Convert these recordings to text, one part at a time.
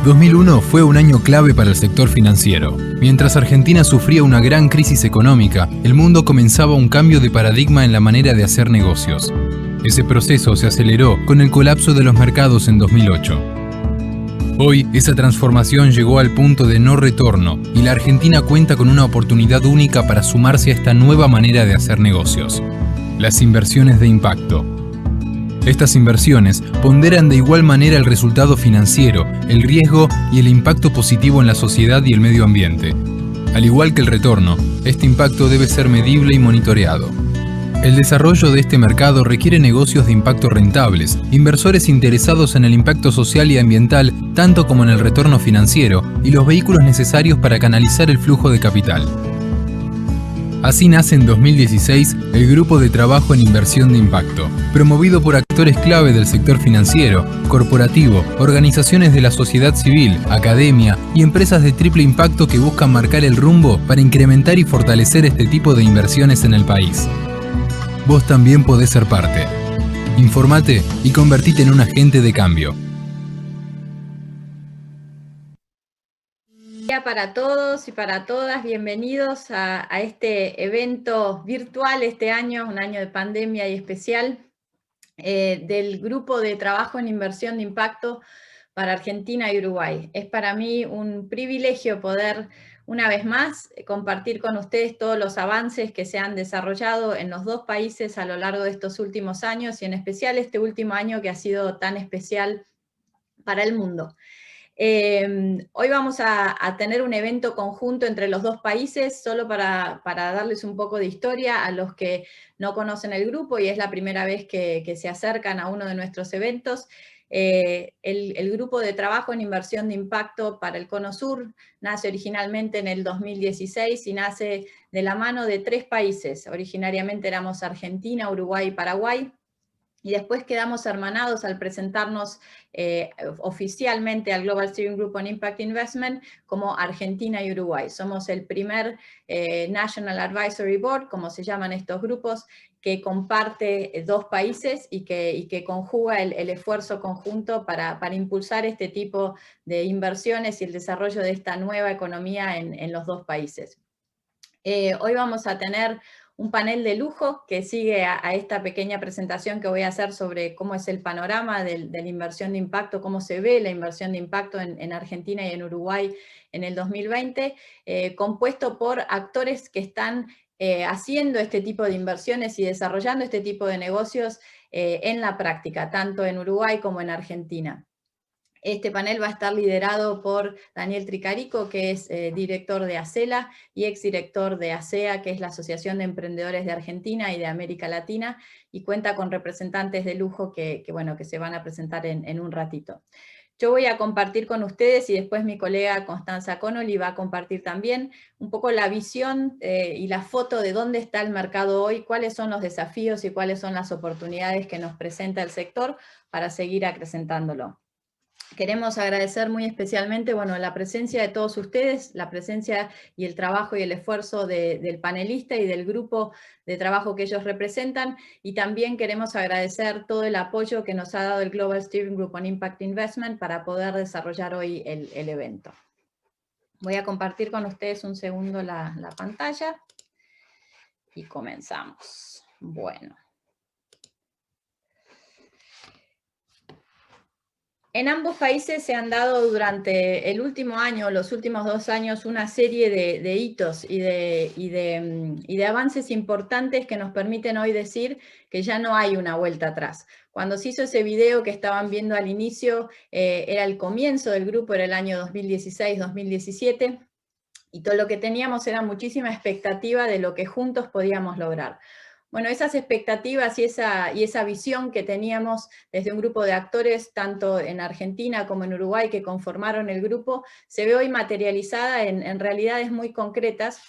2001 fue un año clave para el sector financiero. Mientras Argentina sufría una gran crisis económica, el mundo comenzaba un cambio de paradigma en la manera de hacer negocios. Ese proceso se aceleró con el colapso de los mercados en 2008. Hoy, esa transformación llegó al punto de no retorno y la Argentina cuenta con una oportunidad única para sumarse a esta nueva manera de hacer negocios: las inversiones de impacto. Estas inversiones ponderan de igual manera el resultado financiero, el riesgo y el impacto positivo en la sociedad y el medio ambiente. Al igual que el retorno, este impacto debe ser medible y monitoreado. El desarrollo de este mercado requiere negocios de impacto rentables, inversores interesados en el impacto social y ambiental, tanto como en el retorno financiero, y los vehículos necesarios para canalizar el flujo de capital. Así nace en 2016 el Grupo de Trabajo en Inversión de Impacto, promovido por actores clave del sector financiero, corporativo, organizaciones de la sociedad civil, academia y empresas de triple impacto que buscan marcar el rumbo para incrementar y fortalecer este tipo de inversiones en el país. Vos también podés ser parte. Informate y convertite en un agente de cambio. Para todos y para todas, bienvenidos a este evento virtual este año, un año de pandemia y especial, del Grupo de Trabajo en Inversión de Impacto para Argentina y Uruguay. Es para mí un privilegio poder, una vez más, compartir con ustedes todos los avances que se han desarrollado en los dos países a lo largo de estos últimos años, y en especial este último año que ha sido tan especial para el mundo. Hoy vamos a tener un evento conjunto entre los dos países, solo para darles un poco de historia a los que no conocen el grupo y es la primera vez que se acercan a uno de nuestros eventos. El Grupo de Trabajo en Inversión de Impacto para el Cono Sur nace originalmente en el 2016 y nace de la mano de 3 países. Originariamente éramos Argentina, Uruguay y Paraguay. Y después quedamos hermanados al presentarnos oficialmente al Global Steering Group on Impact Investment como Argentina y Uruguay. Somos el primer National Advisory Board, como se llaman estos grupos, que comparte 2 países y que conjuga el esfuerzo conjunto para impulsar este tipo de inversiones y el desarrollo de esta nueva economía en los 2 países. Hoy vamos a tener un panel de lujo que sigue a esta pequeña presentación que voy a hacer sobre cómo es el panorama de la inversión de impacto, cómo se ve la inversión de impacto en Argentina y en Uruguay en el 2020, compuesto por actores que están haciendo este tipo de inversiones y desarrollando este tipo de negocios en la práctica, tanto en Uruguay como en Argentina. Este panel va a estar liderado por Daniel Tricarico, que es director de ACELA y exdirector de ASEA, que es la Asociación de Emprendedores de Argentina y de América Latina, y cuenta con representantes de lujo que se van a presentar en un ratito. Yo voy a compartir con ustedes y después mi colega Constanza Connolly va a compartir también un poco la visión y la foto de dónde está el mercado hoy, cuáles son los desafíos y cuáles son las oportunidades que nos presenta el sector para seguir acrecentándolo. Queremos agradecer muy especialmente la presencia de todos ustedes, la presencia y el trabajo y el esfuerzo del panelista y del grupo de trabajo que ellos representan, y también queremos agradecer todo el apoyo que nos ha dado el Global Steering Group on Impact Investment para poder desarrollar hoy el evento. Voy a compartir con ustedes un segundo la pantalla y comenzamos. Bueno. En ambos países se han dado durante el último año, los últimos 2 años, una serie de hitos y de avances importantes que nos permiten hoy decir que ya no hay una vuelta atrás. Cuando se hizo ese video que estaban viendo al inicio, era el comienzo del grupo, era el año 2016-2017, y todo lo que teníamos era muchísima expectativa de lo que juntos podíamos lograr. Bueno, esas expectativas y esa visión que teníamos desde un grupo de actores, tanto en Argentina como en Uruguay, que conformaron el grupo, se ve hoy materializada en realidades muy concretas,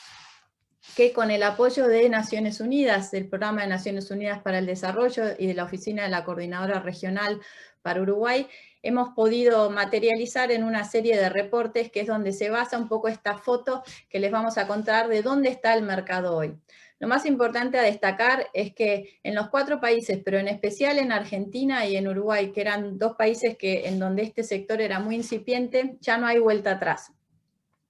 que con el apoyo de Naciones Unidas, del Programa de Naciones Unidas para el Desarrollo y de la Oficina de la Coordinadora Regional para Uruguay, hemos podido materializar en una serie de reportes que es donde se basa un poco esta foto que les vamos a contar de dónde está el mercado hoy. Lo más importante a destacar es que en los 4 países, pero en especial en Argentina y en Uruguay, que eran 2 países en donde este sector era muy incipiente, ya no hay vuelta atrás.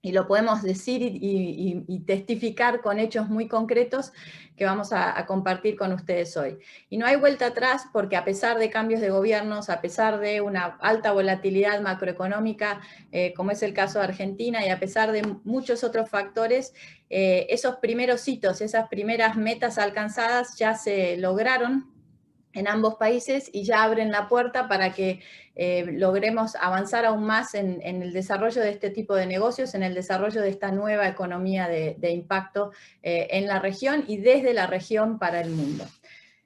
Y lo podemos decir y testificar con hechos muy concretos que vamos a compartir con ustedes hoy. Y no hay vuelta atrás porque a pesar de cambios de gobiernos, a pesar de una alta volatilidad macroeconómica, como es el caso de Argentina, y a pesar de muchos otros factores, esos primeros hitos, esas primeras metas alcanzadas ya se lograron en ambos países y ya abren la puerta para que logremos avanzar aún más en el desarrollo de este tipo de negocios, en el desarrollo de esta nueva economía de impacto en la región y desde la región para el mundo.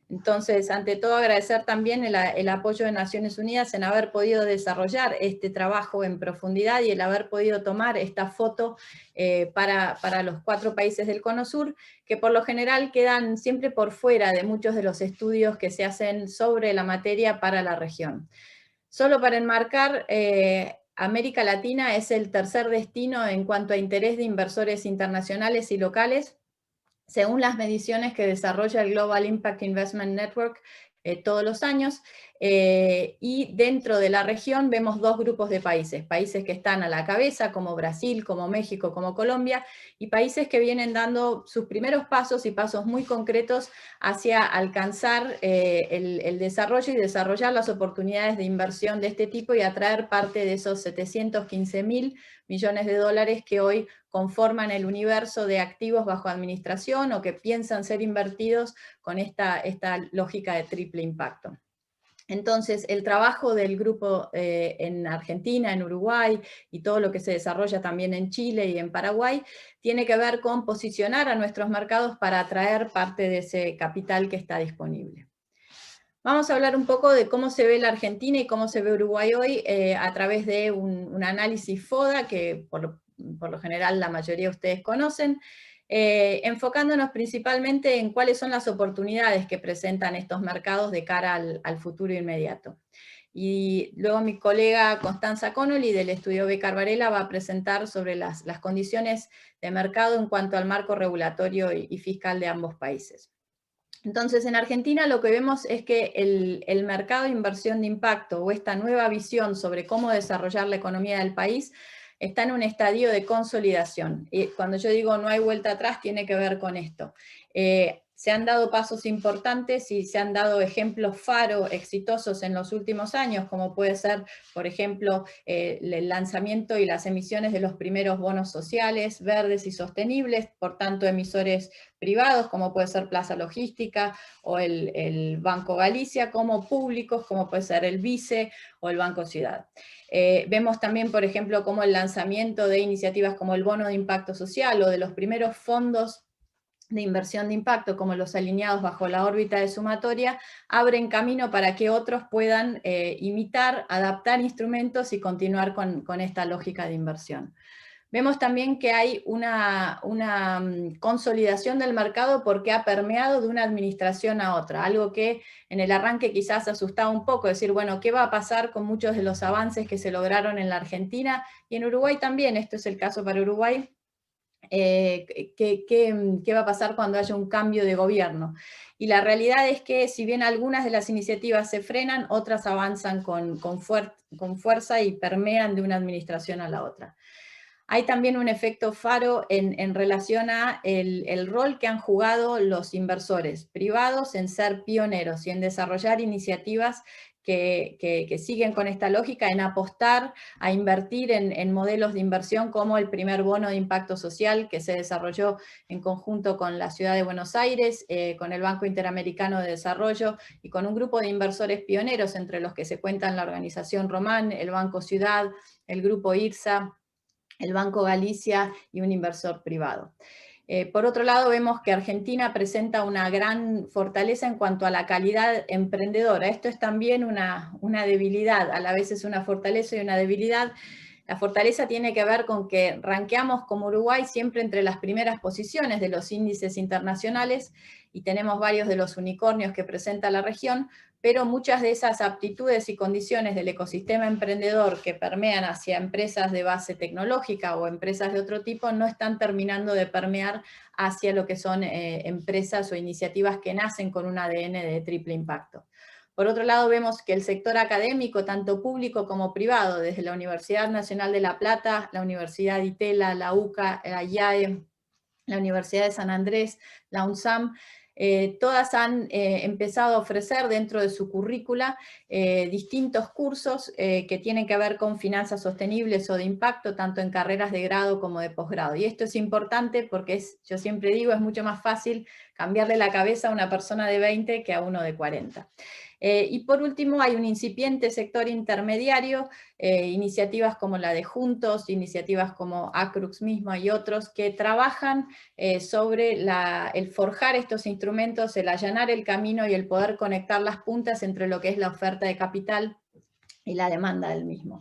Entonces, ante todo, agradecer también el apoyo de Naciones Unidas en haber podido desarrollar este trabajo en profundidad y el haber podido tomar esta foto para los 4 países del Cono Sur, que por lo general quedan siempre por fuera de muchos de los estudios que se hacen sobre la materia para la región. Solo para enmarcar, América Latina es el tercer destino en cuanto a interés de inversores internacionales y locales, según las mediciones que desarrolla el Global Impact Investment Network todos los años, y dentro de la región vemos 2 grupos de países, países que están a la cabeza, como Brasil, como México, como Colombia, y países que vienen dando sus primeros pasos y pasos muy concretos hacia alcanzar el desarrollo y desarrollar las oportunidades de inversión de este tipo y atraer parte de esos 715.000 millones de dólares que hoy conforman el universo de activos bajo administración o que piensan ser invertidos con esta lógica de triple impacto. Entonces, el trabajo del grupo en Argentina, en Uruguay, y todo lo que se desarrolla también en Chile y en Paraguay, tiene que ver con posicionar a nuestros mercados para atraer parte de ese capital que está disponible. Vamos a hablar un poco de cómo se ve la Argentina y cómo se ve Uruguay hoy a través de un análisis FODA, que por lo general la mayoría de ustedes conocen, enfocándonos principalmente en cuáles son las oportunidades que presentan estos mercados de cara al futuro inmediato. Y luego mi colega Constanza Connolly del estudio Becar Varela va a presentar sobre las condiciones de mercado en cuanto al marco regulatorio y fiscal de ambos países. Entonces, en Argentina lo que vemos es que el mercado de inversión de impacto o esta nueva visión sobre cómo desarrollar la economía del país está en un estadio de consolidación. Y cuando yo digo no hay vuelta atrás, tiene que ver con esto. Se han dado pasos importantes y se han dado ejemplos faro exitosos en los últimos años, como puede ser, por ejemplo, el lanzamiento y las emisiones de los primeros bonos sociales, verdes y sostenibles, por tanto emisores privados, como puede ser Plaza Logística o el Banco Galicia, como públicos, como puede ser el BICE o el Banco Ciudad. Vemos también, por ejemplo, como el lanzamiento de iniciativas como el bono de impacto social o de los primeros fondos de inversión de impacto, como los alineados bajo la órbita de sumatoria, abren camino para que otros puedan imitar, adaptar instrumentos y continuar con esta lógica de inversión. Vemos también que hay una consolidación del mercado porque ha permeado de una administración a otra, algo que en el arranque quizás asustaba un poco, decir, bueno, ¿qué va a pasar con muchos de los avances que se lograron en la Argentina? Y en Uruguay también, esto es el caso para Uruguay. ¿Qué va a pasar cuando haya un cambio de gobierno? Y la realidad es que si bien algunas de las iniciativas se frenan, otras avanzan con fuerza y permean de una administración a la otra. Hay también un efecto faro en relación a el rol que han jugado los inversores privados en ser pioneros y en desarrollar iniciativas que siguen con esta lógica, en apostar a invertir en modelos de inversión como el primer bono de impacto social que se desarrolló en conjunto con la Ciudad de Buenos Aires, con el Banco Interamericano de Desarrollo y con un grupo de inversores pioneros entre los que se cuentan la Organización Román, el Banco Ciudad, el Grupo IRSA, el Banco Galicia y un inversor privado. Por otro lado, vemos que Argentina presenta una gran fortaleza en cuanto a la calidad emprendedora. Esto es también una debilidad, a la vez es una fortaleza y una debilidad. La fortaleza tiene que ver con que ranqueamos como Uruguay siempre entre las primeras posiciones de los índices internacionales y tenemos varios de los unicornios que presenta la región, pero muchas de esas aptitudes y condiciones del ecosistema emprendedor que permean hacia empresas de base tecnológica o empresas de otro tipo no están terminando de permear hacia lo que son empresas o iniciativas que nacen con un ADN de triple impacto. Por otro lado, vemos que el sector académico, tanto público como privado, desde la Universidad Nacional de La Plata, la Universidad de Itela, la UCA, la IAE, la Universidad de San Andrés, la UNSAM, todas han empezado a ofrecer dentro de su currícula distintos cursos que tienen que ver con finanzas sostenibles o de impacto, tanto en carreras de grado como de posgrado. Y esto es importante porque yo siempre digo, es mucho más fácil cambiarle la cabeza a una persona de 20 que a uno de 40. Y por último, hay un incipiente sector intermediario, iniciativas como la de Juntos, iniciativas como Acrux mismo y otros, que trabajan sobre el forjar estos instrumentos, el allanar el camino y el poder conectar las puntas entre lo que es la oferta de capital y la demanda del mismo.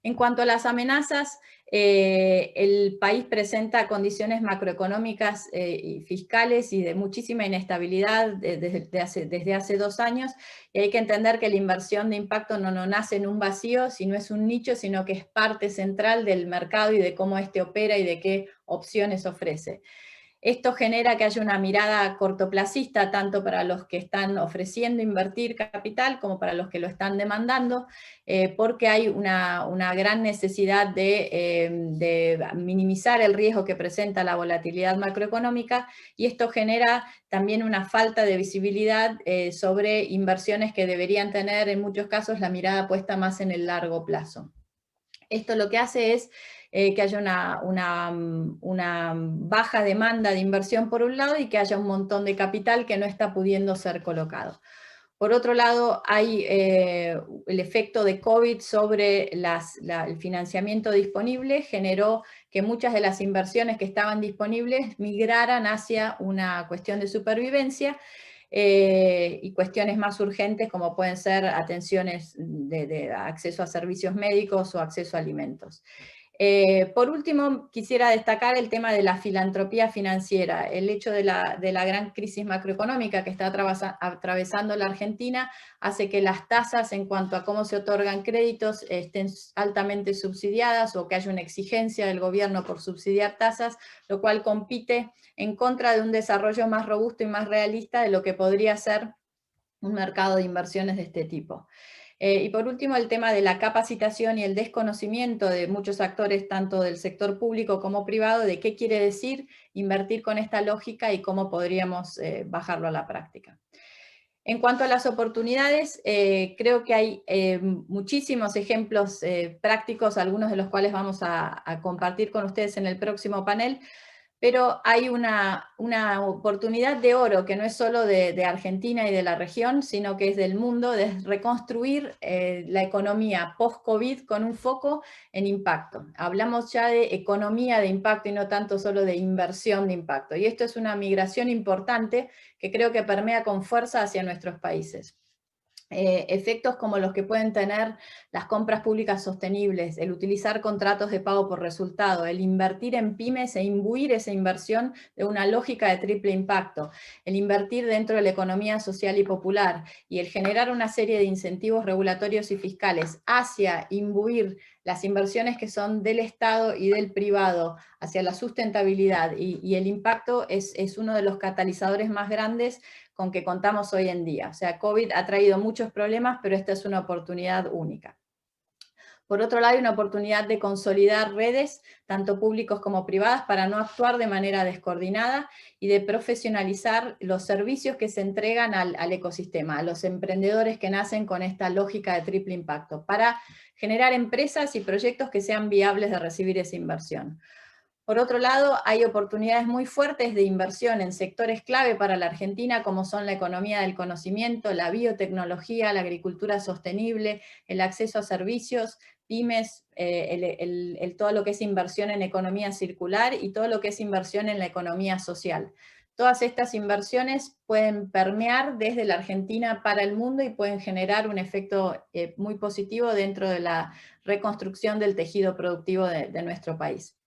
En cuanto a las amenazas, el país presenta condiciones macroeconómicas y fiscales y de muchísima inestabilidad desde hace 2 años, y hay que entender que la inversión de impacto no nace en un vacío, sino es un nicho, sino que es parte central del mercado y de cómo éste opera y de qué opciones ofrece. Esto genera que haya una mirada cortoplacista tanto para los que están ofreciendo invertir capital como para los que lo están demandando, porque hay una gran necesidad de minimizar el riesgo que presenta la volatilidad macroeconómica, y esto genera también una falta de visibilidad sobre inversiones que deberían tener en muchos casos la mirada puesta más en el largo plazo. Esto lo que hace es que haya una baja demanda de inversión por un lado y que haya un montón de capital que no está pudiendo ser colocado. Por otro lado, hay el efecto de COVID sobre el financiamiento disponible, generó que muchas de las inversiones que estaban disponibles migraran hacia una cuestión de supervivencia, y cuestiones más urgentes como pueden ser atenciones de acceso a servicios médicos o acceso a alimentos. Por último, quisiera destacar el tema de la filantropía financiera, el hecho de la gran crisis macroeconómica que está atravesando la Argentina hace que las tasas en cuanto a cómo se otorgan créditos estén altamente subsidiadas o que haya una exigencia del gobierno por subsidiar tasas, lo cual compite en contra de un desarrollo más robusto y más realista de lo que podría ser un mercado de inversiones de este tipo. Y por último, el tema de la capacitación y el desconocimiento de muchos actores, tanto del sector público como privado, de qué quiere decir invertir con esta lógica y cómo podríamos bajarlo a la práctica. En cuanto a las oportunidades, creo que hay muchísimos ejemplos prácticos, algunos de los cuales vamos a compartir con ustedes en el próximo panel, pero hay una oportunidad de oro que no es solo de Argentina y de la región, sino que es del mundo, de reconstruir la economía post-COVID con un foco en impacto. Hablamos ya de economía de impacto y no tanto solo de inversión de impacto. Y esto es una migración importante que creo que permea con fuerza hacia nuestros países. Efectos como los que pueden tener las compras públicas sostenibles, el utilizar contratos de pago por resultado, el invertir en pymes e imbuir esa inversión de una lógica de triple impacto, el invertir dentro de la economía social y popular y el generar una serie de incentivos regulatorios y fiscales hacia imbuir las inversiones que son del Estado y del privado hacia la sustentabilidad y el impacto es uno de los catalizadores más grandes con que contamos hoy en día. O sea, COVID ha traído muchos problemas, pero esta es una oportunidad única. Por otro lado, hay una oportunidad de consolidar redes, tanto públicos como privadas, para no actuar de manera descoordinada y de profesionalizar los servicios que se entregan al ecosistema, a los emprendedores que nacen con esta lógica de triple impacto, para generar empresas y proyectos que sean viables de recibir esa inversión. Por otro lado, hay oportunidades muy fuertes de inversión en sectores clave para la Argentina, como son la economía del conocimiento, la biotecnología, la agricultura sostenible, el acceso a servicios, pymes, todo lo que es inversión en economía circular y todo lo que es inversión en la economía social. todas estas inversiones pueden permear desde la Argentina para el mundo y pueden generar un efecto muy positivo dentro de la reconstrucción del tejido productivo de nuestro país.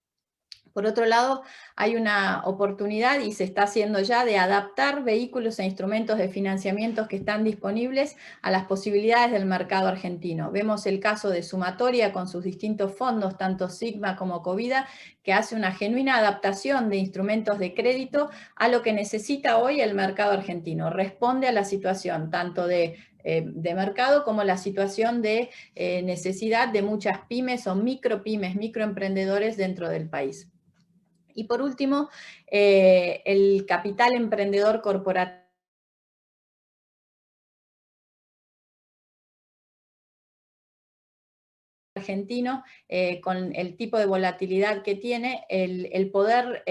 Por otro lado, hay una oportunidad, y se está haciendo ya, de adaptar vehículos e instrumentos de financiamiento que están disponibles a las posibilidades del mercado argentino. Vemos el caso de Sumatoria con sus distintos fondos, tanto Sigma como Covida, que hace una genuina adaptación de instrumentos de crédito a lo que necesita hoy el mercado argentino. Responde a la situación tanto de mercado como la situación de necesidad de muchas pymes o micropymes, microemprendedores dentro del país. Y por último, el capital emprendedor corporativo argentino, con el tipo de volatilidad que tiene, el poder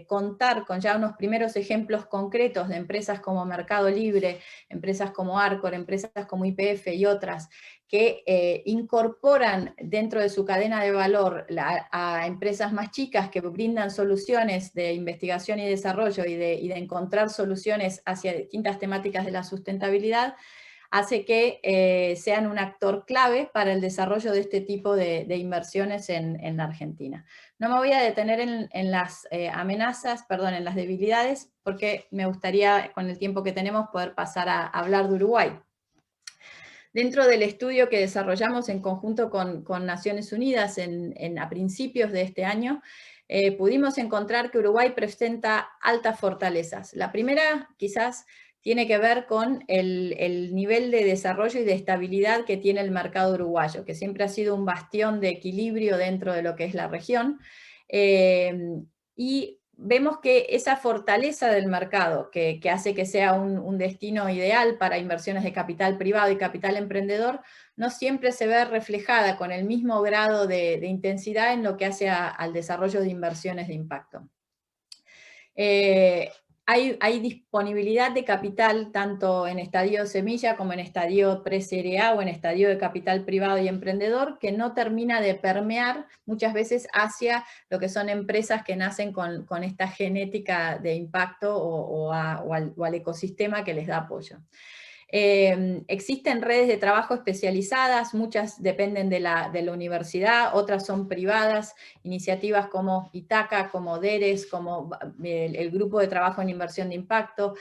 contar con ya unos primeros ejemplos concretos de empresas como Mercado Libre, empresas como Arcor, empresas como YPF y otras, que incorporan dentro de su cadena de valor a empresas más chicas que brindan soluciones de investigación y desarrollo y de encontrar soluciones hacia distintas temáticas de la sustentabilidad, hace que sean un actor clave para el desarrollo de este tipo de inversiones en la Argentina. No me voy a detener en las amenazas, perdón, en las debilidades, porque me gustaría, con el tiempo que tenemos, poder pasar a hablar de Uruguay. Dentro del estudio que desarrollamos en conjunto con Naciones Unidas a principios de este año, pudimos encontrar que Uruguay presenta altas fortalezas. La primera, quizás, tiene que ver con el nivel de desarrollo y de estabilidad que tiene el mercado uruguayo, que siempre ha sido un bastión de equilibrio dentro de lo que es la región. Y vemos que esa fortaleza del mercado, que hace que sea un destino ideal para inversiones de capital privado y capital emprendedor, no siempre se ve reflejada con el mismo grado de intensidad en lo que hace al desarrollo de inversiones de impacto. Hay disponibilidad de capital tanto en estadio semilla como en estadio pre-serie A o en estadio de capital privado y emprendedor, que no termina de permear muchas veces hacia lo que son empresas que nacen con esta genética de impacto o al ecosistema que les da apoyo. Existen redes de trabajo especializadas, muchas dependen de la universidad, otras son privadas, iniciativas como Itaca, como DERES, como el Grupo de Trabajo en Inversión de Impacto,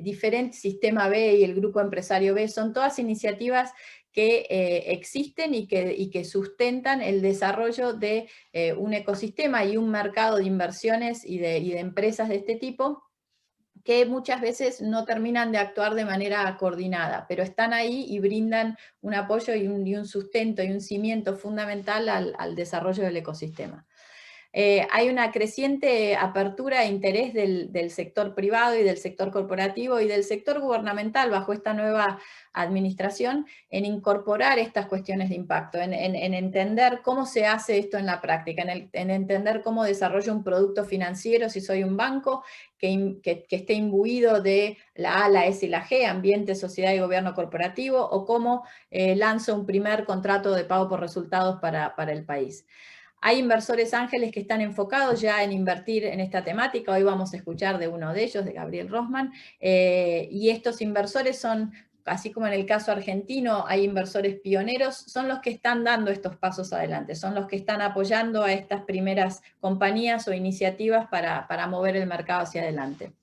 diferente Sistema B y el Grupo Empresario B, son todas iniciativas que existen y que sustentan el desarrollo de un ecosistema y un mercado de inversiones y de empresas de este tipo, que muchas veces no terminan de actuar de manera coordinada, pero están ahí y brindan un apoyo y un sustento y un cimiento fundamental al desarrollo del ecosistema. Hay una creciente apertura e interés del sector privado y del sector corporativo y del sector gubernamental bajo esta nueva administración en incorporar estas cuestiones de impacto, en entender cómo se hace esto en la práctica, en entender cómo desarrollo un producto financiero si soy un banco que esté imbuido de la A, la S y la G, ambiente, sociedad y gobierno corporativo, o cómo lanzo un primer contrato de pago por resultados para el país. Hay inversores ángeles que están enfocados ya en invertir en esta temática. Hoy vamos a escuchar de uno de ellos, de Gabriel Rossmann, y estos inversores son, así como en el caso argentino hay inversores pioneros, son los que están dando estos pasos adelante, son los que están apoyando a estas primeras compañías o iniciativas para mover el mercado hacia adelante.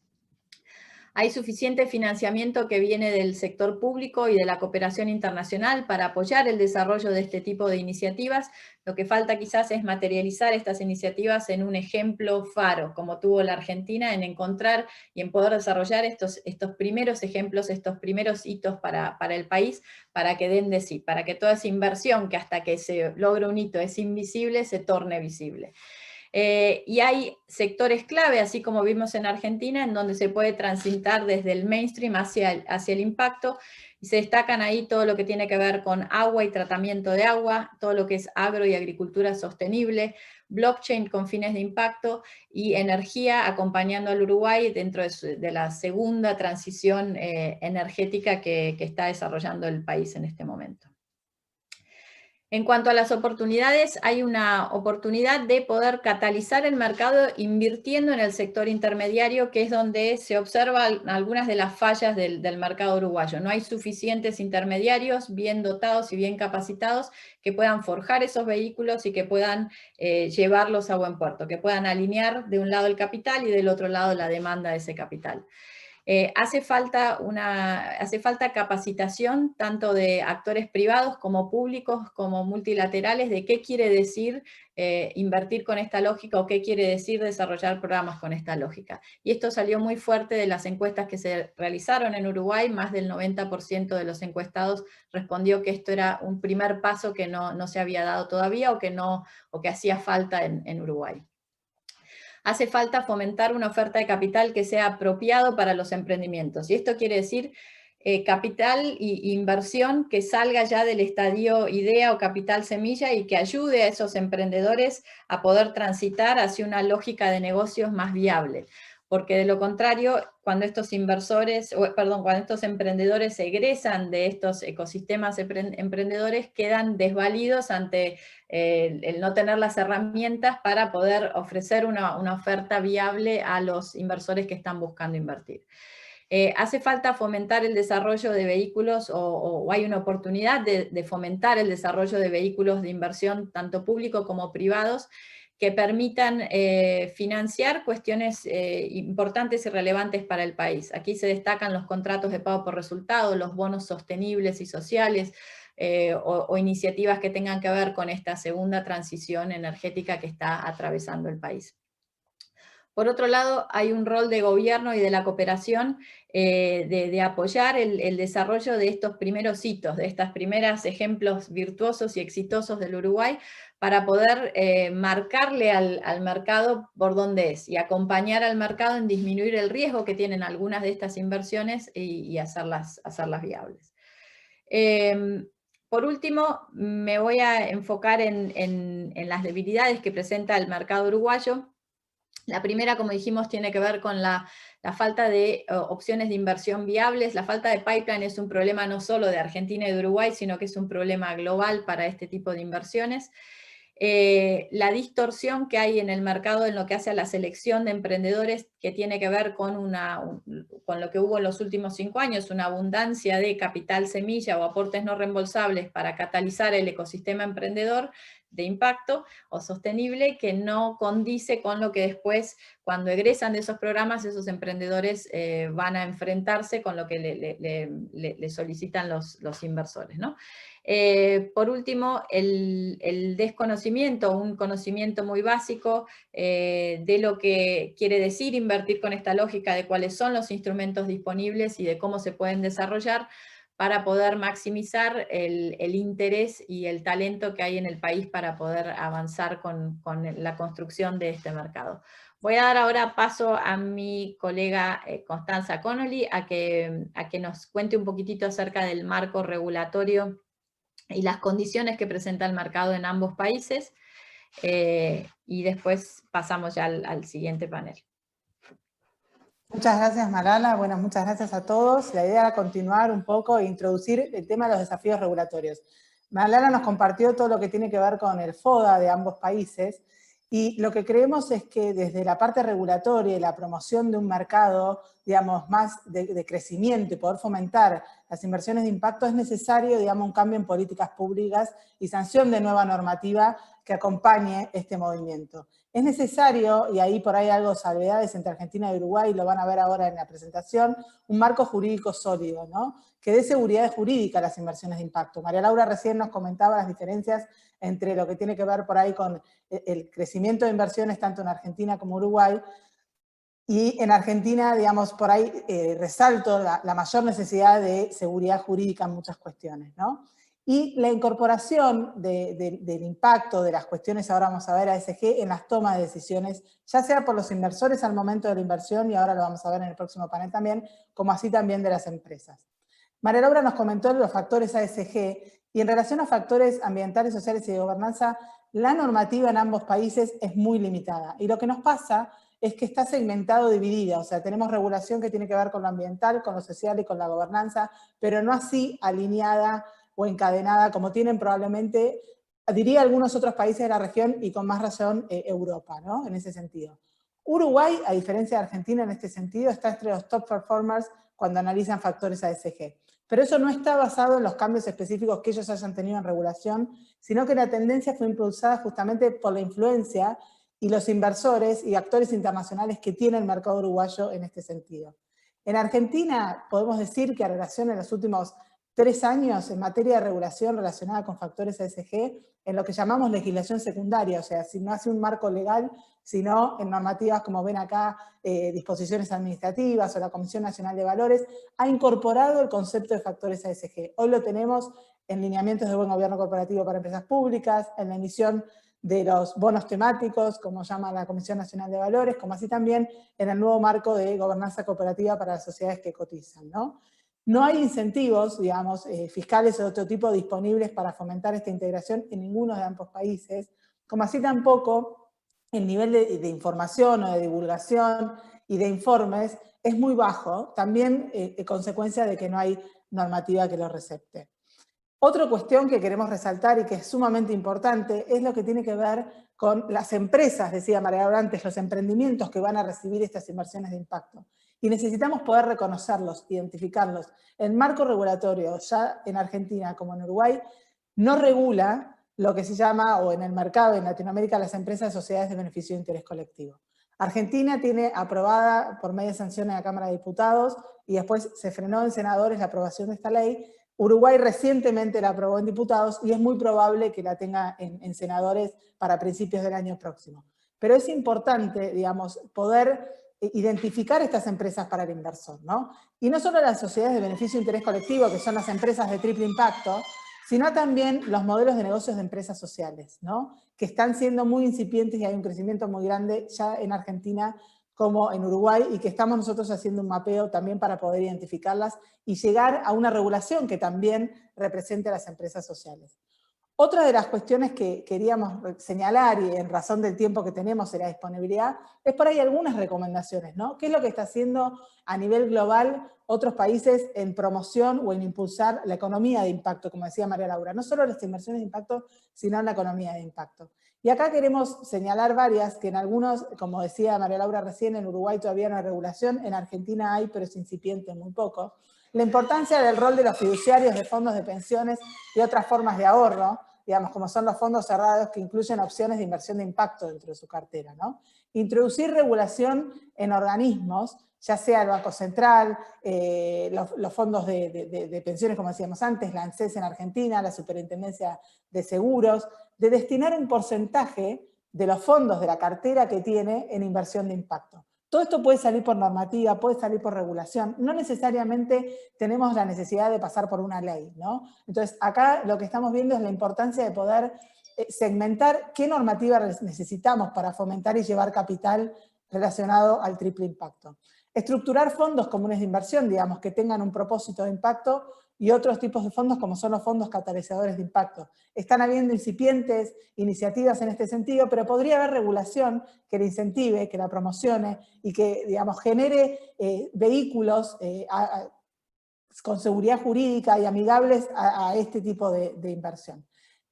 Hay suficiente financiamiento que viene del sector público y de la cooperación internacional para apoyar el desarrollo de este tipo de iniciativas. Lo que falta quizás es materializar estas iniciativas en un ejemplo faro, como tuvo la Argentina, en encontrar y en poder desarrollar estos primeros ejemplos, estos primeros hitos para el país, para que den de sí, para que toda esa inversión que hasta que se logra un hito es invisible, se torne visible. Y hay sectores clave, así como vimos en Argentina, en donde se puede transitar desde el mainstream hacia el impacto, y se destacan ahí todo lo que tiene que ver con agua y tratamiento de agua, todo lo que es agro y agricultura sostenible, blockchain con fines de impacto y energía, acompañando al Uruguay dentro de la segunda transición energética que está desarrollando el país en este momento. En cuanto a las oportunidades, hay una oportunidad de poder catalizar el mercado invirtiendo en el sector intermediario, que es donde se observan algunas de las fallas del mercado uruguayo. No hay suficientes intermediarios bien dotados y bien capacitados que puedan forjar esos vehículos y que puedan llevarlos a buen puerto, que puedan alinear de un lado el capital y del otro lado la demanda de ese capital. Hace falta capacitación tanto de actores privados como públicos, como multilaterales, de qué quiere decir invertir con esta lógica o qué quiere decir desarrollar programas con esta lógica. Y esto salió muy fuerte de las encuestas que se realizaron en Uruguay. Más del 90% de los encuestados respondió que esto era un primer paso que no se había dado todavía o que hacía falta en Uruguay. Hace falta fomentar una oferta de capital que sea apropiado para los emprendimientos. Y esto quiere decir capital e inversión que salga ya del estadio idea o capital semilla y que ayude a esos emprendedores a poder transitar hacia una lógica de negocios más viable. Porque de lo contrario, cuando estos emprendedores egresan de estos ecosistemas emprendedores, quedan desvalidos ante el no tener las herramientas para poder ofrecer una oferta viable a los inversores que están buscando invertir. Hace falta fomentar el desarrollo de vehículos o hay una oportunidad de fomentar el desarrollo de vehículos de inversión tanto público como privados que permitan financiar cuestiones importantes y relevantes para el país. Aquí se destacan los contratos de pago por resultado, los bonos sostenibles y sociales, o iniciativas que tengan que ver con esta segunda transición energética que está atravesando el país. Por otro lado, hay un rol de gobierno y de la cooperación de apoyar el desarrollo de estos primeros hitos, de estos primeros ejemplos virtuosos y exitosos del Uruguay, para poder marcarle al mercado por dónde es y acompañar al mercado en disminuir el riesgo que tienen algunas de estas inversiones y hacerlas viables. Por último, me voy a enfocar en las debilidades que presenta el mercado uruguayo. La primera, como dijimos, tiene que ver con la falta de opciones de inversión viables. La falta de pipeline es un problema no solo de Argentina y de Uruguay, sino que es un problema global para este tipo de inversiones. La distorsión que hay en el mercado en lo que hace a la selección de emprendedores, que tiene que ver con lo que hubo en los últimos 5 años, una abundancia de capital semilla o aportes no reembolsables para catalizar el ecosistema emprendedor de impacto o sostenible, que no condice con lo que después, cuando egresan de esos programas, esos emprendedores van a enfrentarse con lo que le solicitan los inversores, ¿no? Por último, el desconocimiento, un conocimiento muy básico de lo que quiere decir invertir con esta lógica, de cuáles son los instrumentos disponibles y de cómo se pueden desarrollar para poder maximizar el interés y el talento que hay en el país para poder avanzar con la construcción de este mercado. Voy a dar ahora paso a mi colega Constanza Connolly a que nos cuente un poquitito acerca del marco regulatorio y las condiciones que presenta el mercado en ambos países, y después pasamos ya al siguiente panel. Muchas gracias, Malala. Bueno, muchas gracias a todos. La idea era continuar un poco e introducir el tema de los desafíos regulatorios. Malala nos compartió todo lo que tiene que ver con el FODA de ambos países, y lo que creemos es que desde la parte regulatoria y la promoción de un mercado, digamos, más de crecimiento y poder fomentar las inversiones de impacto, es necesario, digamos, un cambio en políticas públicas y sanción de nueva normativa que acompañe este movimiento. Es necesario, y ahí por ahí algo salvedades entre Argentina y Uruguay, lo van a ver ahora en la presentación, un marco jurídico sólido, ¿no? Que dé seguridad jurídica a las inversiones de impacto. María Laura recién nos comentaba las diferencias entre lo que tiene que ver por ahí con el crecimiento de inversiones tanto en Argentina como Uruguay, y en Argentina, digamos, por ahí resalto la mayor necesidad de seguridad jurídica en muchas cuestiones, ¿no? Y la incorporación del impacto de las cuestiones, ahora vamos a ver, ASG, en las tomas de decisiones, ya sea por los inversores al momento de la inversión, y ahora lo vamos a ver en el próximo panel también, como así también de las empresas. María Laura nos comentó los factores ASG, y en relación a factores ambientales, sociales y de gobernanza, la normativa en ambos países es muy limitada. Y lo que nos pasa es que está segmentado, dividida, o sea, tenemos regulación que tiene que ver con lo ambiental, con lo social y con la gobernanza, pero no así alineada o encadenada como tienen probablemente diría algunos otros países de la región y con más razón Europa, ¿no? En ese sentido. Uruguay, a diferencia de Argentina en este sentido, está entre los top performers cuando analizan factores ASG. Pero eso no está basado en los cambios específicos que ellos hayan tenido en regulación, sino que la tendencia fue impulsada justamente por la influencia y los inversores y actores internacionales que tiene el mercado uruguayo en este sentido. En Argentina podemos decir que a relación en los últimos 3 años en materia de regulación relacionada con factores ASG, en lo que llamamos legislación secundaria, o sea, si no hace un marco legal, sino en normativas como ven acá, disposiciones administrativas o la Comisión Nacional de Valores, ha incorporado el concepto de factores ASG. Hoy lo tenemos en lineamientos de buen gobierno corporativo para empresas públicas, en la emisión de los bonos temáticos, como llama la Comisión Nacional de Valores, como así también en el nuevo marco de gobernanza cooperativa para las sociedades que cotizan, ¿no? No hay incentivos, digamos, fiscales o de otro tipo disponibles para fomentar esta integración en ninguno de ambos países, como así tampoco el nivel de información o de divulgación y de informes es muy bajo, también consecuencia de que no hay normativa que lo recepte. Otra cuestión que queremos resaltar y que es sumamente importante es lo que tiene que ver con las empresas, decía María Laura antes, los emprendimientos que van a recibir estas inversiones de impacto. Y necesitamos poder reconocerlos, identificarlos. El marco regulatorio, ya en Argentina como en Uruguay, no regula lo que se llama, o en el mercado en Latinoamérica, las empresas de sociedades de beneficio de interés colectivo. Argentina tiene aprobada por media sanción en la Cámara de Diputados y después se frenó en senadores la aprobación de esta ley. Uruguay recientemente la aprobó en diputados y es muy probable que la tenga en senadores para principios del año próximo. Pero es importante, digamos, poder identificar estas empresas para el inversor, ¿no? Y no solo las sociedades de beneficio de interés colectivo, que son las empresas de triple impacto, sino también los modelos de negocios de empresas sociales, ¿no? Que están siendo muy incipientes y hay un crecimiento muy grande ya en Argentina como en Uruguay, y que estamos nosotros haciendo un mapeo también para poder identificarlas y llegar a una regulación que también represente a las empresas sociales. Otra de las cuestiones que queríamos señalar, y en razón del tiempo que tenemos y la disponibilidad, es por ahí algunas recomendaciones, ¿no? ¿Qué es lo que está haciendo a nivel global otros países en promoción o en impulsar la economía de impacto, como decía María Laura? No solo las inversiones de impacto, sino en la economía de impacto. Y acá queremos señalar varias, que en algunos, como decía María Laura recién, en Uruguay todavía no hay regulación, en Argentina hay, pero es incipiente, muy poco. La importancia del rol de los fiduciarios de fondos de pensiones y otras formas de ahorro, digamos, como son los fondos cerrados que incluyen opciones de inversión de impacto dentro de su cartera, ¿no? Introducir regulación en organismos, ya sea el Banco Central, los fondos de pensiones, como decíamos antes, la ANSES en Argentina, la Superintendencia de Seguros, de destinar un porcentaje de los fondos de la cartera que tiene en inversión de impacto. Todo esto puede salir por normativa, puede salir por regulación, no necesariamente tenemos la necesidad de pasar por una ley, ¿no? Entonces, acá lo que estamos viendo es la importancia de poder segmentar qué normativa necesitamos para fomentar y llevar capital relacionado al triple impacto. Estructurar fondos comunes de inversión, digamos, que tengan un propósito de impacto, y otros tipos de fondos como son los fondos catalizadores de impacto. Están habiendo incipientes iniciativas en este sentido, pero podría haber regulación que la incentive, que la promocione y que, digamos, genere vehículos con seguridad jurídica y amigables a este tipo de inversión.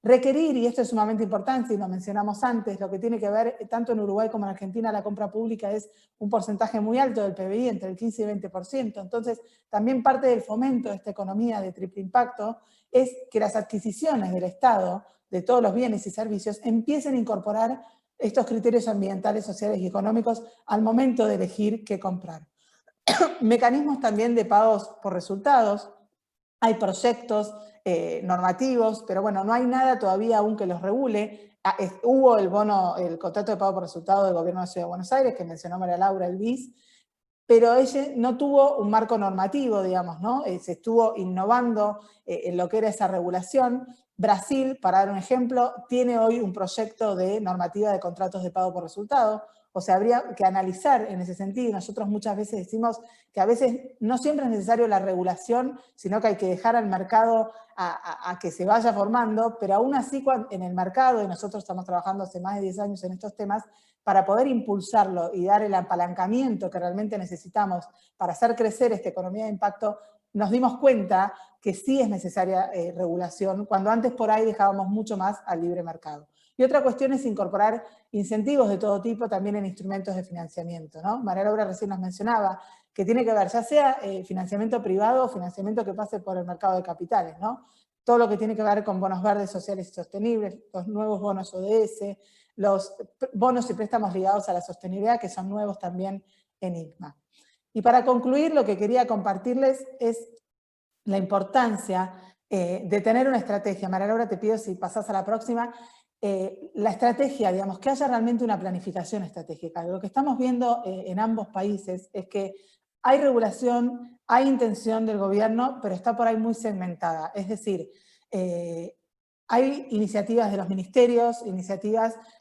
Requerir, y esto es sumamente importante y lo mencionamos antes, lo que tiene que ver tanto en Uruguay como en Argentina, la compra pública es un porcentaje muy alto del PBI, entre el 15 y 20%. Entonces, también parte del fomento de esta economía de triple impacto es que las adquisiciones del Estado de todos los bienes y servicios empiecen a incorporar estos criterios ambientales, sociales y económicos al momento de elegir qué comprar. Mecanismos también de pagos por resultados. Hay proyectos normativos, pero bueno, no hay nada todavía aún que los regule. Hubo el contrato de pago por resultado del Gobierno de la Ciudad de Buenos Aires, que mencionó María Laura, el BIS, pero ella no tuvo un marco normativo, digamos, ¿no? Se estuvo innovando en lo que era esa regulación. Brasil, para dar un ejemplo, tiene hoy un proyecto de normativa de contratos de pago por resultado. O sea, habría que analizar en ese sentido. Nosotros muchas veces decimos que a veces no siempre es necesario la regulación, sino que hay que dejar al mercado a que se vaya formando, pero aún así en el mercado, y nosotros estamos trabajando hace más de 10 años en estos temas, para poder impulsarlo y dar el apalancamiento que realmente necesitamos para hacer crecer esta economía de impacto, nos dimos cuenta que sí es necesaria regulación, cuando antes por ahí dejábamos mucho más al libre mercado. Y otra cuestión es incorporar incentivos de todo tipo también en instrumentos de financiamiento, ¿no? María Laura recién nos mencionaba que tiene que ver ya sea financiamiento privado o financiamiento que pase por el mercado de capitales, ¿no? Todo lo que tiene que ver con bonos verdes sociales y sostenibles, los nuevos bonos ODS, los bonos y préstamos ligados a la sostenibilidad, que son nuevos también en ICMA. Y para concluir, lo que quería compartirles es la importancia de tener una estrategia. María Laura, te pido si pasás a la próxima. La estrategia, digamos, que haya realmente una planificación estratégica. Lo que estamos viendo en ambos países es que hay regulación, hay intención del gobierno, pero está por ahí muy segmentada. Es decir, hay iniciativas de los ministerios,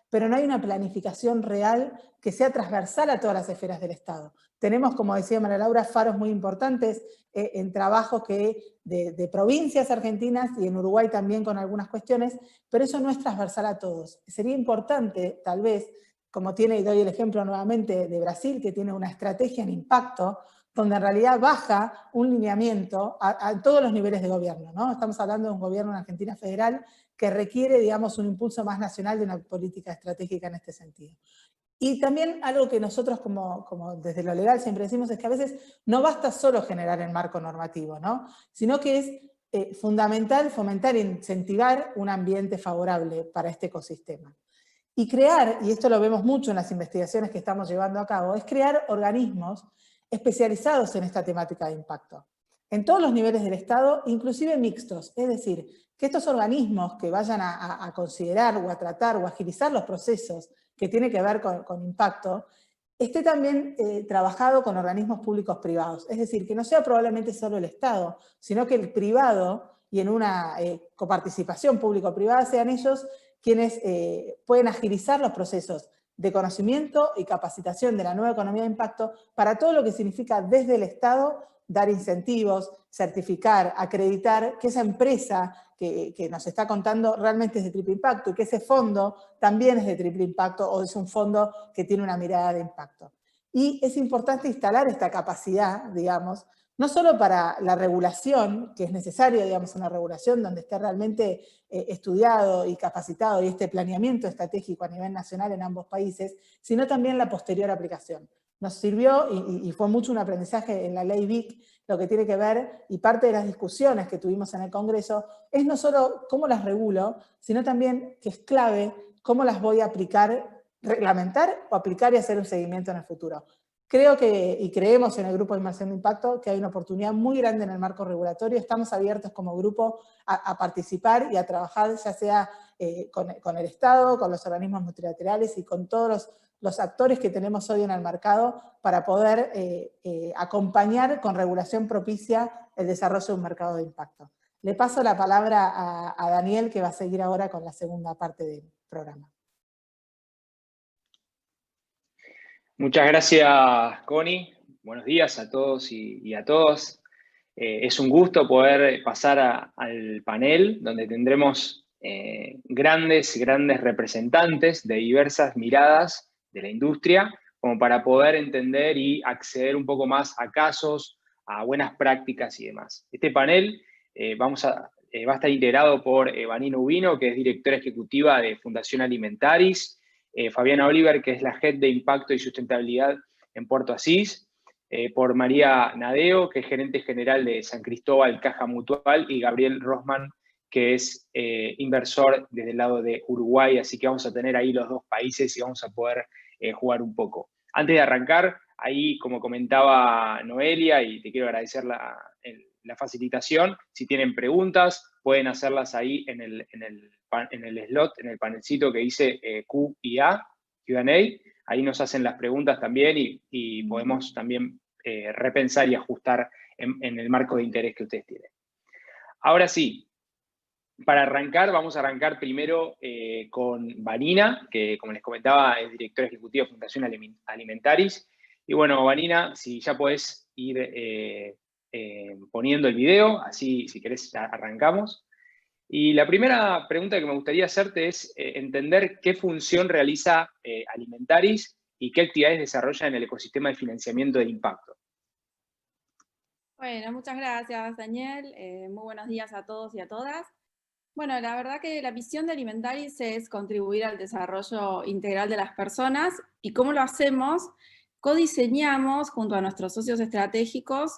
pero no hay una planificación real que sea transversal a todas las esferas del Estado. Tenemos, como decía María Laura, faros muy importantes en trabajos de provincias argentinas y en Uruguay también con algunas cuestiones, pero eso no es transversal a todos. Sería importante, tal vez, como tiene, y doy el ejemplo nuevamente de Brasil, que tiene una estrategia en impacto, donde en realidad baja un lineamiento a todos los niveles de gobierno, ¿no? Estamos hablando de un gobierno en Argentina federal que requiere, digamos, un impulso más nacional de una política estratégica en este sentido. Y también algo que nosotros como desde lo legal siempre decimos es que a veces no basta solo generar el marco normativo, ¿no? Sino que es fundamental fomentar e incentivar un ambiente favorable para este ecosistema. Y crear, y esto lo vemos mucho en las investigaciones que estamos llevando a cabo, es crear organismos especializados en esta temática de impacto. En todos los niveles del Estado, inclusive mixtos, es decir, que estos organismos que vayan a considerar o a tratar o a agilizar los procesos que tienen que ver con impacto, esté también trabajado con organismos públicos privados. Es decir, que no sea probablemente solo el Estado, sino que el privado, y en una coparticipación público-privada, sean ellos quienes pueden agilizar los procesos de conocimiento y capacitación de la nueva economía de impacto para todo lo que significa desde el Estado dar incentivos, certificar, acreditar que esa empresa que nos está contando realmente es de triple impacto y que ese fondo también es de triple impacto o es un fondo que tiene una mirada de impacto. Y es importante instalar esta capacidad, digamos, no solo para la regulación, que es necesario, digamos, una regulación donde esté realmente estudiado y capacitado y este planeamiento estratégico a nivel nacional en ambos países, sino también la posterior aplicación. Nos sirvió y fue mucho un aprendizaje en la ley BIC, lo que tiene que ver, y parte de las discusiones que tuvimos en el Congreso, es no solo cómo las regulo, sino también, que es clave, cómo las voy a aplicar, reglamentar o aplicar y hacer un seguimiento en el futuro. Creo que, y creemos en el Grupo de Inmersión de Impacto, que hay una oportunidad muy grande en el marco regulatorio. Estamos abiertos como grupo a participar y a trabajar, ya sea con el Estado, con los organismos multilaterales y con todos los actores que tenemos hoy en el mercado para poder acompañar con regulación propicia el desarrollo de un mercado de impacto. Le paso la palabra a Daniel, que va a seguir ahora con la segunda parte del programa. Muchas gracias, Connie. Buenos días a todos y a todas. Es un gusto poder pasar al panel, donde tendremos grandes representantes de diversas miradas de la industria, como para poder entender y acceder un poco más a casos, a buenas prácticas y demás. Este panel va a estar integrado por Vanina Ubino, que es directora ejecutiva de Fundación Alimentaris, Fabiana Oliver, que es la Head de Impacto y Sustentabilidad en Puerto Asís, por María Nadeo, que es gerente general de San Cristóbal Caja Mutual, y Gabriel Rosman, que es inversor desde el lado de Uruguay, así que vamos a tener ahí los dos países y vamos a poder jugar un poco. Antes de arrancar, ahí como comentaba Noelia, y te quiero agradecer la facilitación, si tienen preguntas, pueden hacerlas ahí en el slot, en el panelcito que dice Q&A, ahí nos hacen las preguntas también y podemos también repensar y ajustar en el marco de interés que ustedes tienen. Ahora sí, para arrancar, vamos a arrancar primero con Vanina, que como les comentaba es directora ejecutiva de Fundación Alimentaris. Y bueno, Vanina, si ya podés ir poniendo el video, así si querés arrancamos. Y la primera pregunta que me gustaría hacerte es entender qué función realiza Alimentaris y qué actividades desarrolla en el ecosistema de financiamiento de impacto. Bueno, muchas gracias, Daniel. Muy buenos días a todos y a todas. Bueno, la verdad que la misión de Alimentaris es contribuir al desarrollo integral de las personas. ¿Y cómo lo hacemos? Codiseñamos, junto a nuestros socios estratégicos,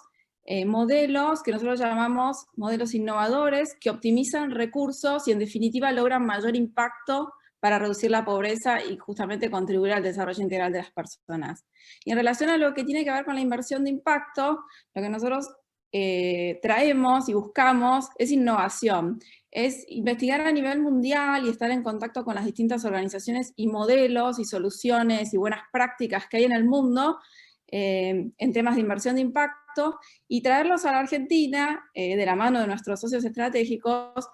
modelos que nosotros llamamos modelos innovadores, que optimizan recursos y en definitiva logran mayor impacto para reducir la pobreza y justamente contribuir al desarrollo integral de las personas. Y en relación a lo que tiene que ver con la inversión de impacto, lo que nosotros traemos y buscamos es innovación, es investigar a nivel mundial y estar en contacto con las distintas organizaciones y modelos y soluciones y buenas prácticas que hay en el mundo en temas de inversión de impacto y traerlos a la Argentina de la mano de nuestros socios estratégicos,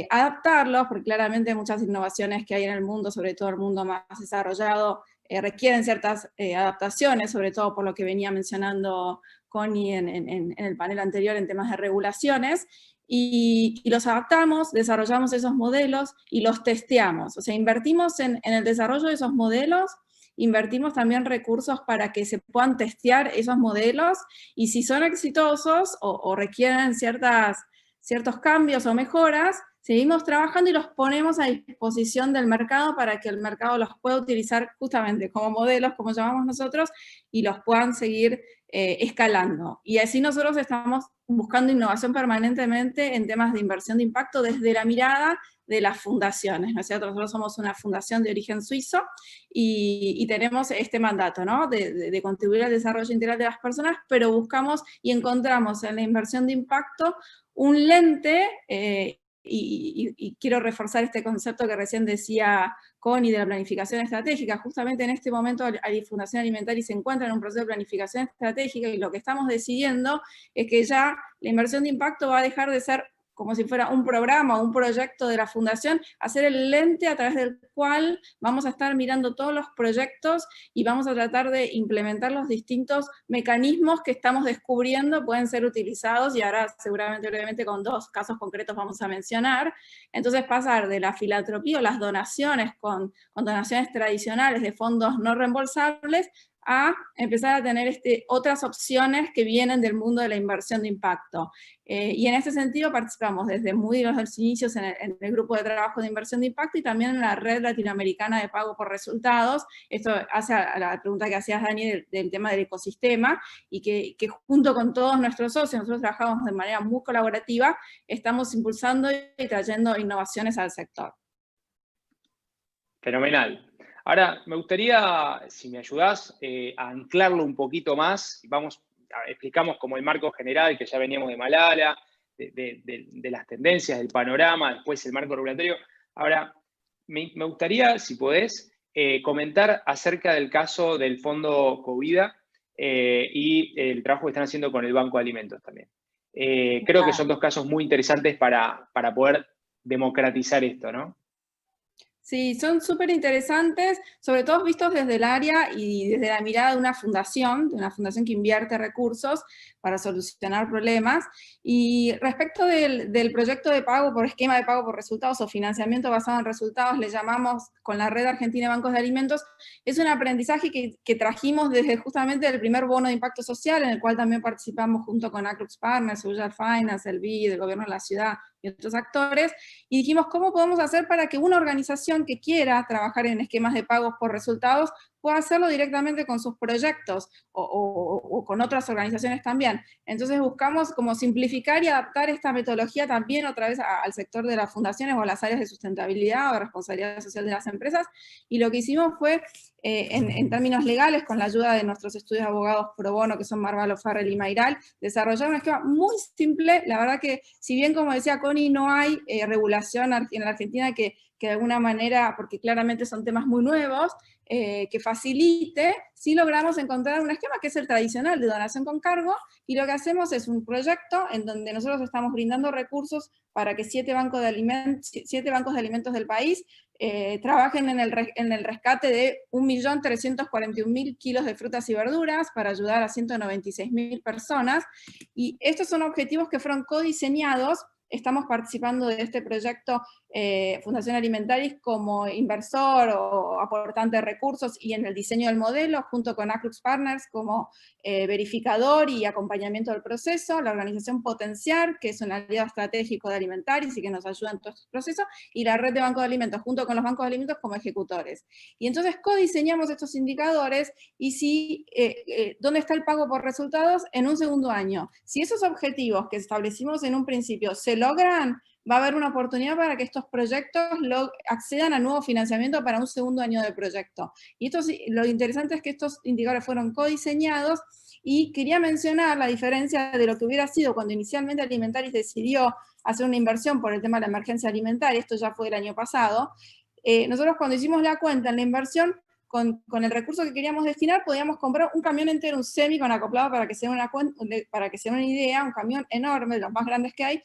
adaptarlos, porque claramente hay muchas innovaciones que hay en el mundo, sobre todo el mundo más desarrollado, requieren ciertas adaptaciones, sobre todo por lo que venía mencionando Connie en el panel anterior en temas de regulaciones, y los adaptamos, desarrollamos esos modelos y los testeamos. O sea, invertimos en el desarrollo de esos modelos, invertimos también recursos para que se puedan testear esos modelos, y si son exitosos o requieren ciertos cambios o mejoras, seguimos trabajando y los ponemos a disposición del mercado para que el mercado los pueda utilizar justamente como modelos, como llamamos nosotros, y los puedan seguir escalando. Y así nosotros estamos buscando innovación permanentemente en temas de inversión de impacto desde la mirada de las fundaciones, ¿no es cierto? Nosotros somos una fundación de origen suizo y tenemos este mandato, ¿no? De contribuir al desarrollo integral de las personas, pero buscamos y encontramos en la inversión de impacto un lente, y quiero reforzar este concepto que recién decía Connie de la planificación estratégica. Justamente en este momento Fundación Alimentaris se encuentra en un proceso de planificación estratégica y lo que estamos decidiendo es que ya la inversión de impacto va a dejar de ser como si fuera un programa o un proyecto de la fundación, a ser el lente a través del cual vamos a estar mirando todos los proyectos y vamos a tratar de implementar los distintos mecanismos que estamos descubriendo pueden ser utilizados, y ahora seguramente brevemente con 2 casos concretos vamos a mencionar. Entonces pasar de la filantropía o las donaciones con donaciones tradicionales de fondos no reembolsables a empezar a tener otras opciones que vienen del mundo de la inversión de impacto. Y en ese sentido participamos desde muy desde los inicios en el grupo de trabajo de inversión de impacto y también en la red latinoamericana de pago por resultados. Esto hace a la pregunta que hacías, Dani, del tema del ecosistema, y que junto con todos nuestros socios, nosotros trabajamos de manera muy colaborativa, estamos impulsando y trayendo innovaciones al sector. Fenomenal. Ahora, me gustaría, si me ayudás, a anclarlo un poquito más. Explicamos como el marco general, que ya veníamos de Malala, de las tendencias, del panorama, después el marco regulatorio. Ahora, me gustaría, si podés, comentar acerca del caso del Fondo Covida y el trabajo que están haciendo con el Banco de Alimentos también. Creo que son 2 casos muy interesantes para poder democratizar esto, ¿no? Sí, son súper interesantes, sobre todo vistos desde el área y desde la mirada de una fundación que invierte recursos para solucionar problemas. Y respecto del proyecto de pago por esquema de pago por resultados o financiamiento basado en resultados, le llamamos con la Red Argentina de Bancos de Alimentos, es un aprendizaje que trajimos desde justamente el primer bono de impacto social, en el cual también participamos junto con Acrux Partners, Social Finance, el BID, el Gobierno de la Ciudad y otros actores, y dijimos, ¿cómo podemos hacer para que una organización que quiera trabajar en esquemas de pagos por resultados pueda hacerlo directamente con sus proyectos o con otras organizaciones también? Entonces buscamos como simplificar y adaptar esta metodología también otra vez al sector de las fundaciones o a las áreas de sustentabilidad o de responsabilidad social de las empresas, y lo que hicimos fue, en términos legales, con la ayuda de nuestros estudios de abogados pro bono, que son Marvalo, Farrell y Mayral, desarrollar un esquema muy simple. La verdad que, si bien, como decía Connie, no hay regulación en la Argentina que de alguna manera, porque claramente son temas muy nuevos, que facilite, sí logramos encontrar un esquema que es el tradicional de donación con cargo, y lo que hacemos es un proyecto en donde nosotros estamos brindando recursos para que 7 bancos de alimentos del país trabajen en el rescate de 1.341.000 kilos de frutas y verduras para ayudar a 196.000 personas, y estos son objetivos que fueron codiseñados. Estamos participando de este proyecto Fundación Alimentaris como inversor o aportante de recursos y en el diseño del modelo, junto con Aclux Partners como verificador y acompañamiento del proceso, la organización Potenciar, que es un aliado estratégico de Alimentaris y que nos ayuda en todo este proceso, y la red de bancos de alimentos, junto con los bancos de alimentos como ejecutores. Y entonces codiseñamos estos indicadores y si, dónde está el pago por resultados en un segundo año. Si esos objetivos que establecimos en un principio se logran, va a haber una oportunidad para que estos proyectos accedan a nuevo financiamiento para un segundo año de proyecto. Y lo interesante es que estos indicadores fueron codiseñados y quería mencionar la diferencia de lo que hubiera sido cuando inicialmente Alimentaris decidió hacer una inversión por el tema de la emergencia alimentaria, esto ya fue el año pasado. Nosotros cuando hicimos la cuenta en la inversión, con el recurso que queríamos destinar, podíamos comprar un camión entero, un semi con acoplado, para que se den una idea, un camión enorme, de los más grandes que hay,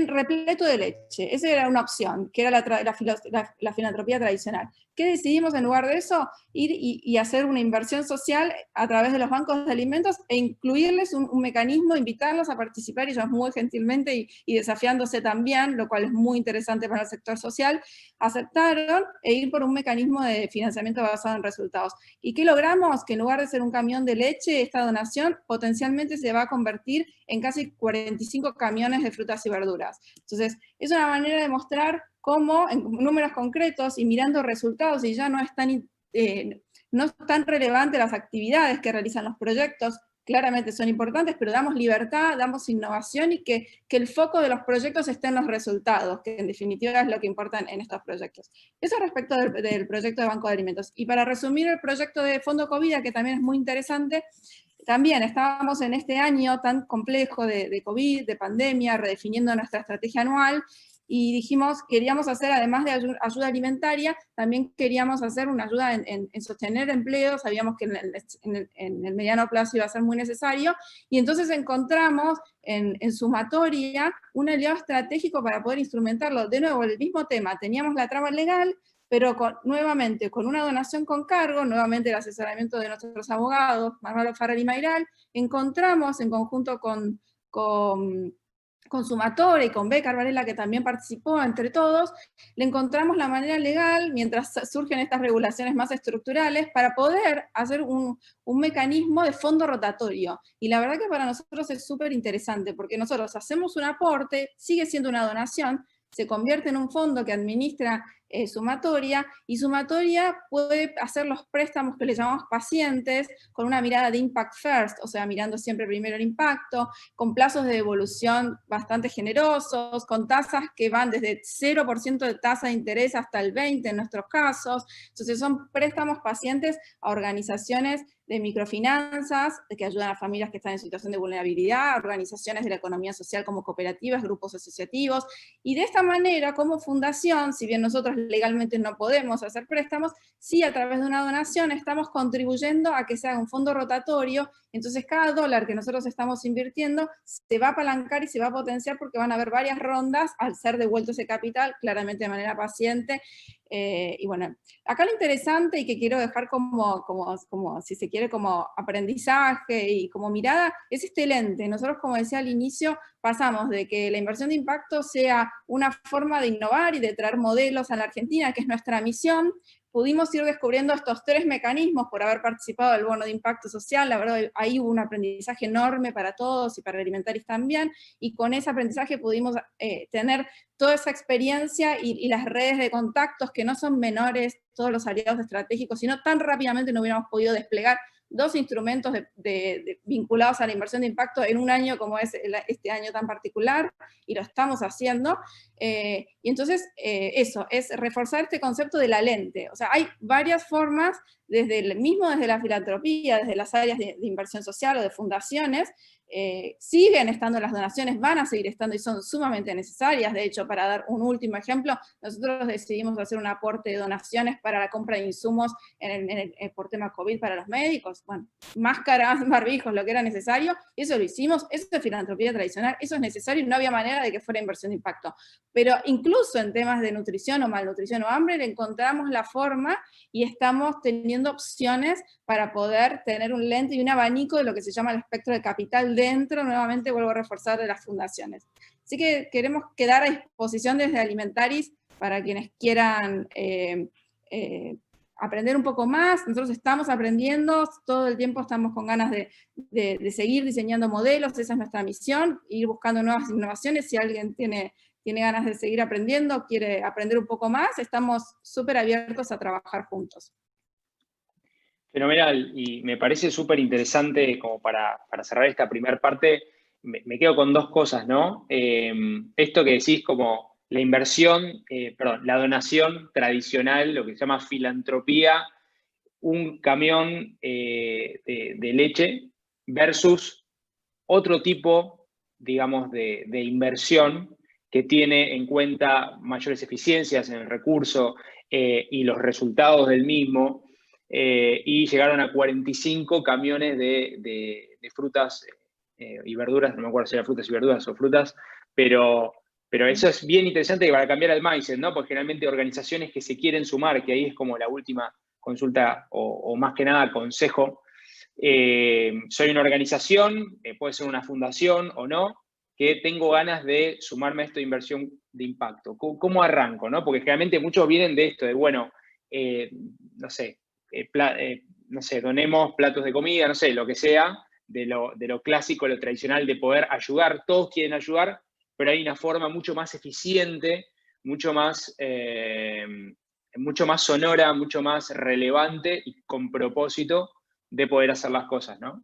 repleto de leche. Esa era una opción, que era la filantropía tradicional. ¿Qué decidimos en lugar de eso? Ir y hacer una inversión social a través de los bancos de alimentos e incluirles un mecanismo, invitarlos a participar, ellos muy gentilmente y desafiándose también, lo cual es muy interesante para el sector social, aceptaron e ir por un mecanismo de financiamiento basado en resultados. ¿Y qué logramos? Que en lugar de ser un camión de leche, esta donación potencialmente se va a convertir en casi 45 camiones de frutas y verduras. Entonces, es una manera de mostrar cómo, en números concretos y mirando resultados, y ya no es tan relevante las actividades que realizan los proyectos, claramente son importantes, pero damos libertad, damos innovación y que el foco de los proyectos esté en los resultados, que en definitiva es lo que importa en estos proyectos. Eso respecto del proyecto de Banco de Alimentos. Y para resumir el proyecto de Fondo COVID, que también es muy interesante, también estábamos en este año tan complejo de COVID, de pandemia, redefiniendo nuestra estrategia anual, y dijimos, queríamos hacer, además de ayuda alimentaria, también queríamos hacer una ayuda en sostener empleos, sabíamos que en el mediano plazo iba a ser muy necesario, y entonces encontramos en Sumatoria un aliado estratégico para poder instrumentarlo. De nuevo, el mismo tema, teníamos la trama legal, pero nuevamente con una donación con cargo, nuevamente el asesoramiento de nuestros abogados, Marvalo Farrell y Mayral, encontramos en conjunto con Sumatoria y con Becar Varela, que también participó, entre todos, le encontramos la manera legal, mientras surgen estas regulaciones más estructurales, para poder hacer un mecanismo de fondo rotatorio. Y la verdad que para nosotros es súper interesante, porque nosotros hacemos un aporte, sigue siendo una donación, se convierte en un fondo que administra Sumatoria, y Sumatoria puede hacer los préstamos que le llamamos pacientes, con una mirada de impact first, o sea, mirando siempre primero el impacto, con plazos de devolución bastante generosos, con tasas que van desde 0% de tasa de interés hasta el 20% en nuestros casos. Entonces son préstamos pacientes a organizaciones de microfinanzas, que ayudan a familias que están en situación de vulnerabilidad, organizaciones de la economía social como cooperativas, grupos asociativos, y de esta manera, como fundación, si bien nosotros legalmente no podemos hacer préstamos, sí a través de una donación estamos contribuyendo a que se haga un fondo rotatorio, entonces cada dólar que nosotros estamos invirtiendo se va a apalancar y se va a potenciar porque van a haber varias rondas al ser devuelto ese capital, claramente de manera paciente. Y bueno, acá lo interesante y que quiero dejar como si se quiere, como aprendizaje y como mirada, es este lente. Nosotros, como decía al inicio, pasamos de que la inversión de impacto sea una forma de innovar y de traer modelos a la Argentina, que es nuestra misión. Pudimos ir descubriendo estos 3 mecanismos por haber participado del bono de impacto social. La verdad, ahí hubo un aprendizaje enorme para todos y para Alimentaris también, y con ese aprendizaje pudimos tener toda esa experiencia y las redes de contactos que no son menores, todos los aliados estratégicos, sino tan rápidamente no hubiéramos podido desplegar 2 instrumentos vinculados a la inversión de impacto en un año como es este año tan particular, y lo estamos haciendo. Y entonces eso, es reforzar este concepto de la lente. O sea, hay varias formas, desde la filantropía, desde las áreas de inversión social o de fundaciones, siguen estando las donaciones, van a seguir estando y son sumamente necesarias. De hecho, para dar un último ejemplo, nosotros decidimos hacer un aporte de donaciones para la compra de insumos por tema COVID para los médicos, bueno, máscaras, barbijos, lo que era necesario, eso lo hicimos, eso es filantropía tradicional, eso es necesario y no había manera de que fuera inversión de impacto. Pero incluso en temas de nutrición o malnutrición o hambre, le encontramos la forma y estamos teniendo opciones para poder tener un lente y un abanico de lo que se llama el espectro de capital dentro, nuevamente vuelvo a reforzar, de las fundaciones. Así que queremos quedar a disposición desde Alimentaris para quienes quieran aprender un poco más. Nosotros estamos aprendiendo, todo el tiempo estamos con ganas de seguir diseñando modelos, esa es nuestra misión, ir buscando nuevas innovaciones. Si alguien tiene ganas de seguir aprendiendo, quiere aprender un poco más, estamos súper abiertos a trabajar juntos. Fenomenal, y me parece súper interesante como para cerrar esta primera parte, me quedo con dos cosas, ¿no? Esto que decís como la inversión, la donación tradicional, lo que se llama filantropía, un camión de leche versus otro tipo, digamos, de inversión que tiene en cuenta mayores eficiencias en el recurso y los resultados del mismo, y llegaron a 45 camiones de frutas y verduras, no me acuerdo si eran frutas y verduras o frutas, pero eso es bien interesante para cambiar el mindset, ¿no? Porque generalmente organizaciones que se quieren sumar, que ahí es como la última consulta o más que nada consejo. Soy una organización, puede ser una fundación o no, que tengo ganas de sumarme a esta inversión de impacto. ¿Cómo arranco? ¿No? Porque generalmente muchos vienen de esto, de bueno, no sé, donemos platos de comida, no sé, lo que sea, de lo clásico, lo tradicional, de poder ayudar. Todos quieren ayudar, pero hay una forma mucho más eficiente, mucho más sonora, mucho más relevante y con propósito de poder hacer las cosas, ¿no?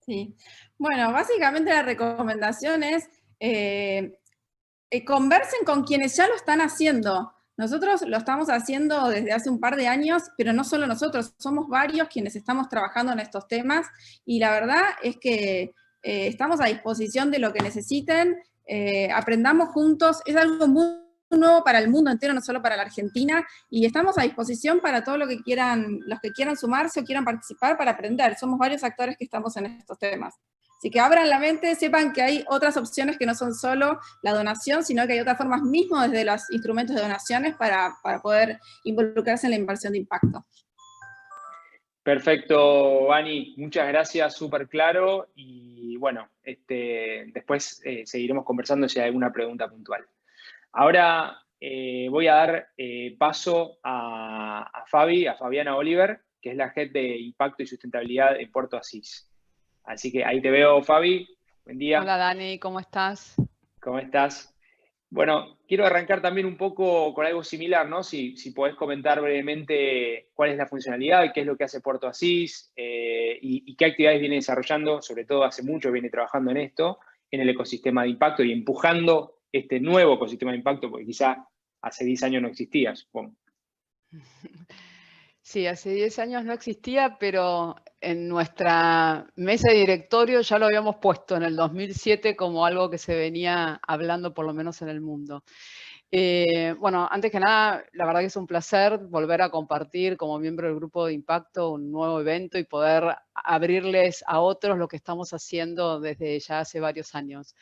Sí. Bueno, básicamente la recomendación es conversen con quienes ya lo están haciendo. Nosotros lo estamos haciendo desde hace un par de años, pero no solo nosotros, somos varios quienes estamos trabajando en estos temas y la verdad es que estamos a disposición de lo que necesiten, aprendamos juntos, es algo muy nuevo para el mundo entero, no solo para la Argentina, y estamos a disposición para todo lo que quieran, los que quieran sumarse o quieran participar para aprender. Somos varios actores que estamos en estos temas. Así que abran la mente, sepan que hay otras opciones que no son solo la donación, sino que hay otras formas mismo desde los instrumentos de donaciones para poder involucrarse en la inversión de impacto. Perfecto, Ani, muchas gracias, súper claro. Y bueno, después seguiremos conversando si hay alguna pregunta puntual. Ahora voy a dar paso a Fabiana Oliver, que es la Head de Impacto y Sustentabilidad en Puerto Asís. Así que ahí te veo, Fabi. Buen día. Hola, Dani, ¿cómo estás? ¿Cómo estás? Bueno, quiero arrancar también un poco con algo similar, ¿no? Si podés comentar brevemente cuál es la funcionalidad, qué es lo que hace Puerto Asís y qué actividades viene desarrollando, sobre todo hace mucho viene trabajando en esto, en el ecosistema de impacto y empujando este nuevo ecosistema de impacto, porque quizá hace 10 años no existía, supongo. Sí, hace 10 años no existía, pero en nuestra mesa de directorio ya lo habíamos puesto en el 2007 como algo que se venía hablando por lo menos en el mundo. Bueno, antes que nada, la verdad que es un placer volver a compartir como miembro del grupo de impacto un nuevo evento y poder abrirles a otros lo que estamos haciendo desde ya hace varios años.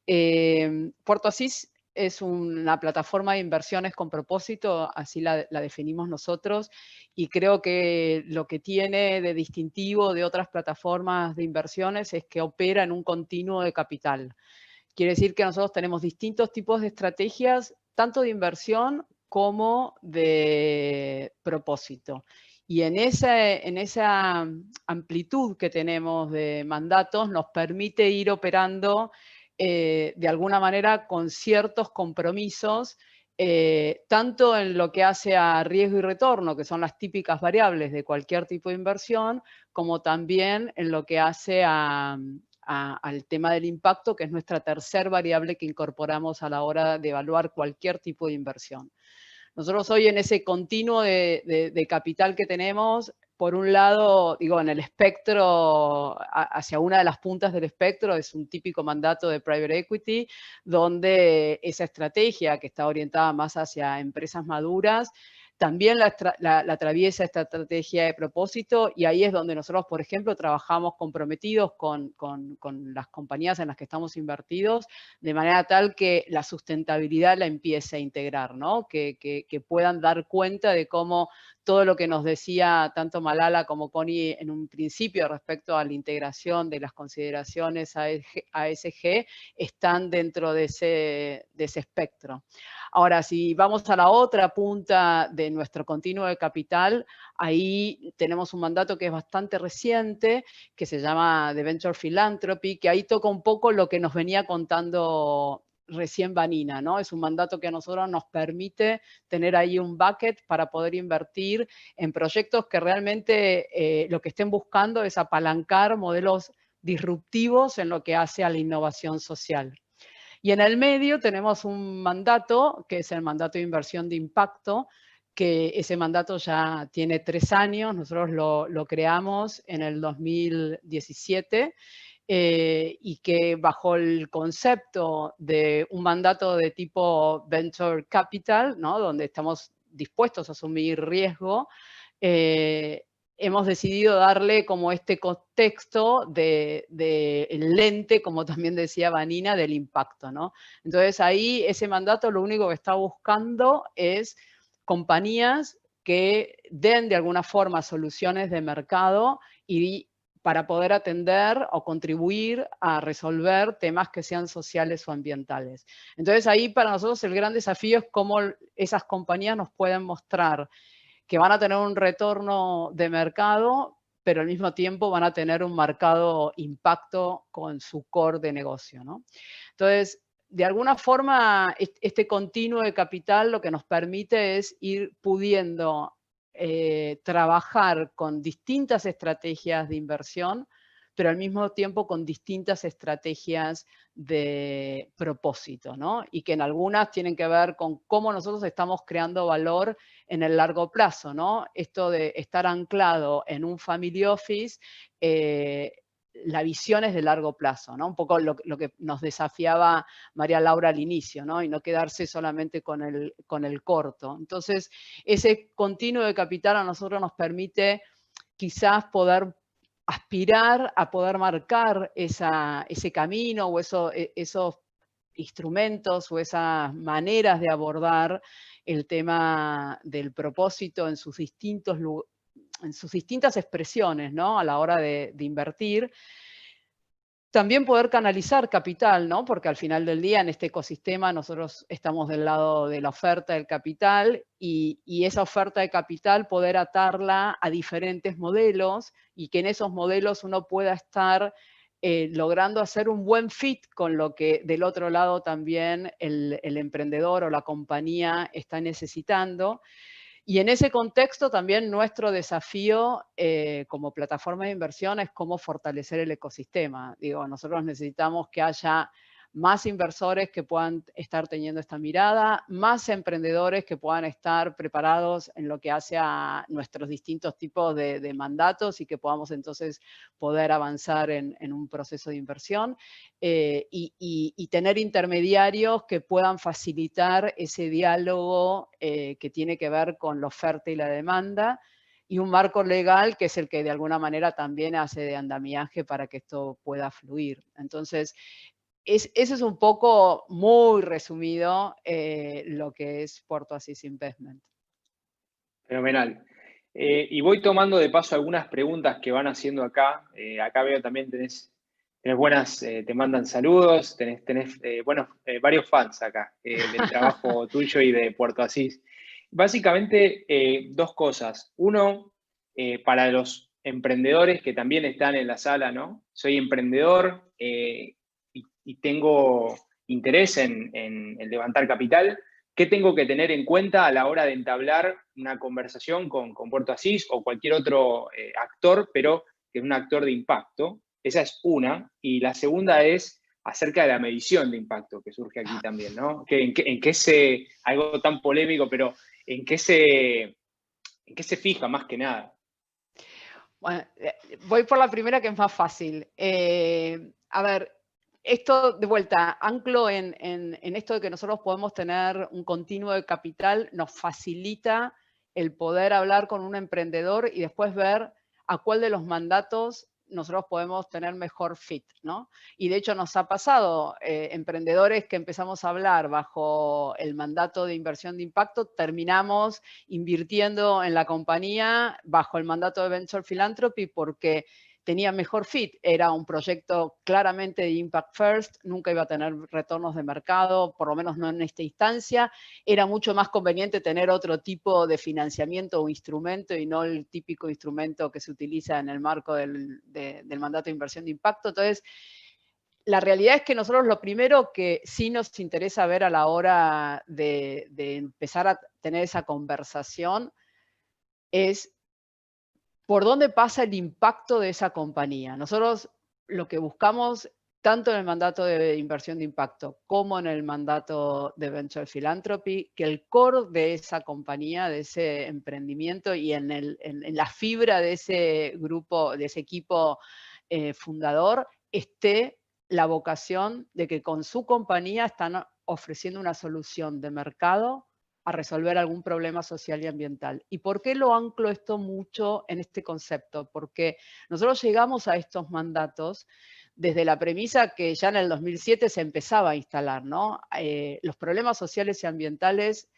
Puerto Asís es una plataforma de inversiones con propósito, así la definimos nosotros, y creo que lo que tiene de distintivo de otras plataformas de inversiones es que opera en un continuo de capital. Quiere decir que nosotros tenemos distintos tipos de estrategias, tanto de inversión como de propósito. Y en esa amplitud que tenemos de mandatos nos permite ir operando de alguna manera con ciertos compromisos, tanto en lo que hace a riesgo y retorno, que son las típicas variables de cualquier tipo de inversión, como también en lo que hace al tema del impacto, que es nuestra tercera variable que incorporamos a la hora de evaluar cualquier tipo de inversión. Nosotros hoy en ese continuo de capital que tenemos, por un lado, digo, en el espectro, hacia una de las puntas del espectro, es un típico mandato de private equity, donde esa estrategia que está orientada más hacia empresas maduras, también la atraviesa esta estrategia de propósito, y ahí es donde nosotros, por ejemplo, trabajamos comprometidos con las compañías en las que estamos invertidos, de manera tal que la sustentabilidad la empiece a integrar, ¿no? Que puedan dar cuenta de cómo todo lo que nos decía tanto Malala como Connie en un principio respecto a la integración de las consideraciones ASG están dentro de ese espectro. Ahora, si vamos a la otra punta de nuestro continuo de capital, ahí tenemos un mandato que es bastante reciente, que se llama The Venture Philanthropy, que ahí toca un poco lo que nos venía contando recién Vanina, ¿no? Es un mandato que a nosotros nos permite tener ahí un bucket para poder invertir en proyectos que realmente lo que estén buscando es apalancar modelos disruptivos en lo que hace a la innovación social. Y en el medio tenemos un mandato, que es el mandato de inversión de impacto, que ese mandato ya tiene 3 años, nosotros lo creamos en el 2017, y que bajo el concepto de un mandato de tipo venture capital, ¿no? Donde estamos dispuestos a asumir riesgo, hemos decidido darle como este contexto de lente, como también decía Vanina, del impacto, ¿no? Entonces ahí ese mandato lo único que está buscando es compañías que den de alguna forma soluciones de mercado y para poder atender o contribuir a resolver temas que sean sociales o ambientales. Entonces ahí para nosotros el gran desafío es cómo esas compañías nos pueden mostrar que van a tener un retorno de mercado, pero al mismo tiempo van a tener un marcado impacto con su core de negocio, ¿no? Entonces, de alguna forma, este continuo de capital lo que nos permite es ir pudiendo trabajar con distintas estrategias de inversión, pero al mismo tiempo con distintas estrategias de propósito, ¿no? Y que en algunas tienen que ver con cómo nosotros estamos creando valor en el largo plazo, ¿no? Esto de estar anclado en un family office, la visión es de largo plazo, ¿no? Un poco lo que nos desafiaba María Laura al inicio, ¿no? Y no quedarse solamente con el corto. Entonces, ese continuo de capital a nosotros nos permite quizás poder aspirar a poder marcar ese camino o esos instrumentos o esas maneras de abordar el tema del propósito en sus distintas expresiones, ¿no? A la hora de invertir. También poder canalizar capital, ¿no? Porque al final del día en este ecosistema nosotros estamos del lado de la oferta del capital y esa oferta de capital poder atarla a diferentes modelos y que en esos modelos uno pueda estar logrando hacer un buen fit con lo que del otro lado también el emprendedor o la compañía está necesitando. Y en ese contexto también nuestro desafío como plataforma de inversión es cómo fortalecer el ecosistema. Digo, nosotros necesitamos que haya más inversores que puedan estar teniendo esta mirada, más emprendedores que puedan estar preparados en lo que hace a nuestros distintos tipos de mandatos y que podamos entonces poder avanzar en un proceso de inversión y tener intermediarios que puedan facilitar ese diálogo que tiene que ver con la oferta y la demanda y un marco legal que es el que de alguna manera también hace de andamiaje para que esto pueda fluir. Entonces, ese es un poco, muy resumido, lo que es Porto Asís Investment. Fenomenal. Y voy tomando de paso algunas preguntas que van haciendo acá. Acá veo también tenés buenas, te mandan saludos, tenés varios fans acá del trabajo tuyo y de Puerto Asís. Básicamente, 2 cosas. Uno, para los emprendedores que también están en la sala, ¿no? Soy emprendedor y tengo interés en levantar capital. ¿Qué tengo que tener en cuenta a la hora de entablar una conversación con Puerto Asís o cualquier otro actor, pero que es un actor de impacto? Esa es una. Y la segunda es acerca de la medición de impacto que surge aquí también, ¿no? ¿En qué se, algo tan polémico, pero en qué se fija más que nada? Bueno, voy por la primera que es más fácil. A ver, esto de vuelta, anclo en esto de que nosotros podemos tener un continuo de capital, nos facilita el poder hablar con un emprendedor y después ver a cuál de los mandatos nosotros podemos tener mejor fit, ¿no? Y de hecho nos ha pasado, emprendedores que empezamos a hablar bajo el mandato de inversión de impacto, terminamos invirtiendo en la compañía bajo el mandato de Venture Philanthropy porque tenía mejor fit. Era un proyecto claramente de impact first, nunca iba a tener retornos de mercado, por lo menos no en esta instancia. Era mucho más conveniente tener otro tipo de financiamiento o instrumento y no el típico instrumento que se utiliza en el marco del mandato de inversión de impacto. Entonces, la realidad es que nosotros lo primero que sí nos interesa ver a la hora de empezar a tener esa conversación es por dónde pasa el impacto de esa compañía. Nosotros lo que buscamos, tanto en el mandato de inversión de impacto como en el mandato de Venture Philanthropy, que el core de esa compañía, de ese emprendimiento y en la fibra de ese grupo, de ese equipo fundador, esté la vocación de que con su compañía están ofreciendo una solución de mercado a resolver algún problema social y ambiental. ¿Y por qué lo anclo esto mucho en este concepto? Porque nosotros llegamos a estos mandatos desde la premisa que ya en el 2007 se empezaba a instalar, ¿no? Los problemas sociales y ambientales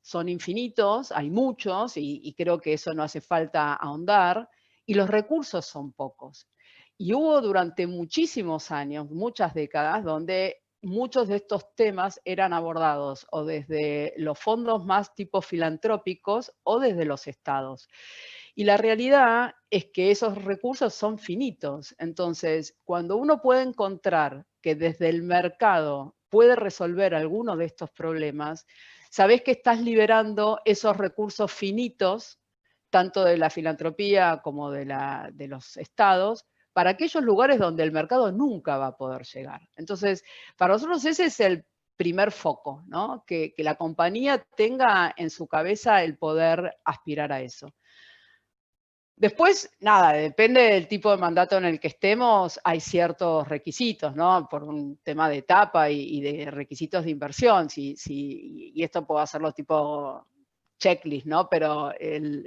son infinitos, hay muchos, y creo que eso no hace falta ahondar, y los recursos son pocos. Y hubo durante muchísimos años, muchas décadas, donde muchos de estos temas eran abordados o desde los fondos más tipo filantrópicos o desde los estados. Y la realidad es que esos recursos son finitos. Entonces, cuando uno puede encontrar que desde el mercado puede resolver algunos de estos problemas, sabés que estás liberando esos recursos finitos, tanto de la filantropía como de los estados, para aquellos lugares donde el mercado nunca va a poder llegar. Entonces, para nosotros ese es el primer foco, ¿no? Que la compañía tenga en su cabeza el poder aspirar a eso. Después, nada, depende del tipo de mandato en el que estemos, hay ciertos requisitos, ¿no? Por un tema de etapa y de requisitos de inversión, y esto puedo hacerlo tipo checklist, ¿no? Pero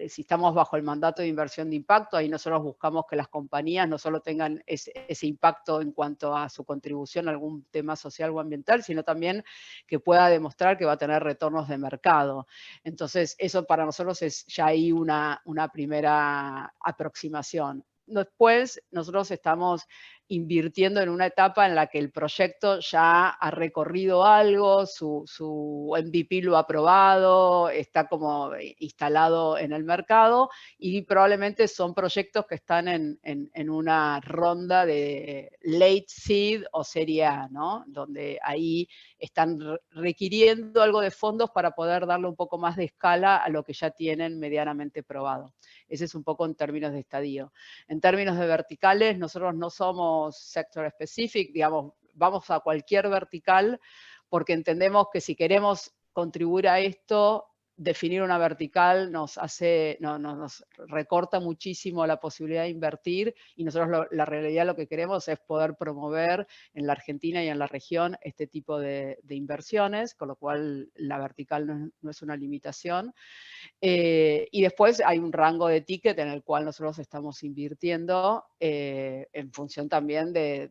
si estamos bajo el mandato de inversión de impacto, ahí nosotros buscamos que las compañías no solo tengan ese impacto en cuanto a su contribución a algún tema social o ambiental, sino también que pueda demostrar que va a tener retornos de mercado. Entonces, eso para nosotros es ya ahí una primera aproximación. Después, nosotros estamos invirtiendo en una etapa en la que el proyecto ya ha recorrido algo, su MVP lo ha aprobado, está como instalado en el mercado y probablemente son proyectos que están en una ronda de late seed o serie A, ¿no? Donde ahí están requiriendo algo de fondos para poder darle un poco más de escala a lo que ya tienen medianamente probado. Ese es un poco en términos de estadio. En términos de verticales, nosotros no somos sector specific, digamos, vamos a cualquier vertical porque entendemos que si queremos contribuir a esto, definir una vertical nos recorta muchísimo la posibilidad de invertir y nosotros la realidad lo que queremos es poder promover en la Argentina y en la región este tipo de inversiones, con lo cual la vertical no es una limitación. Y después hay un rango de ticket en el cual nosotros estamos invirtiendo en función también de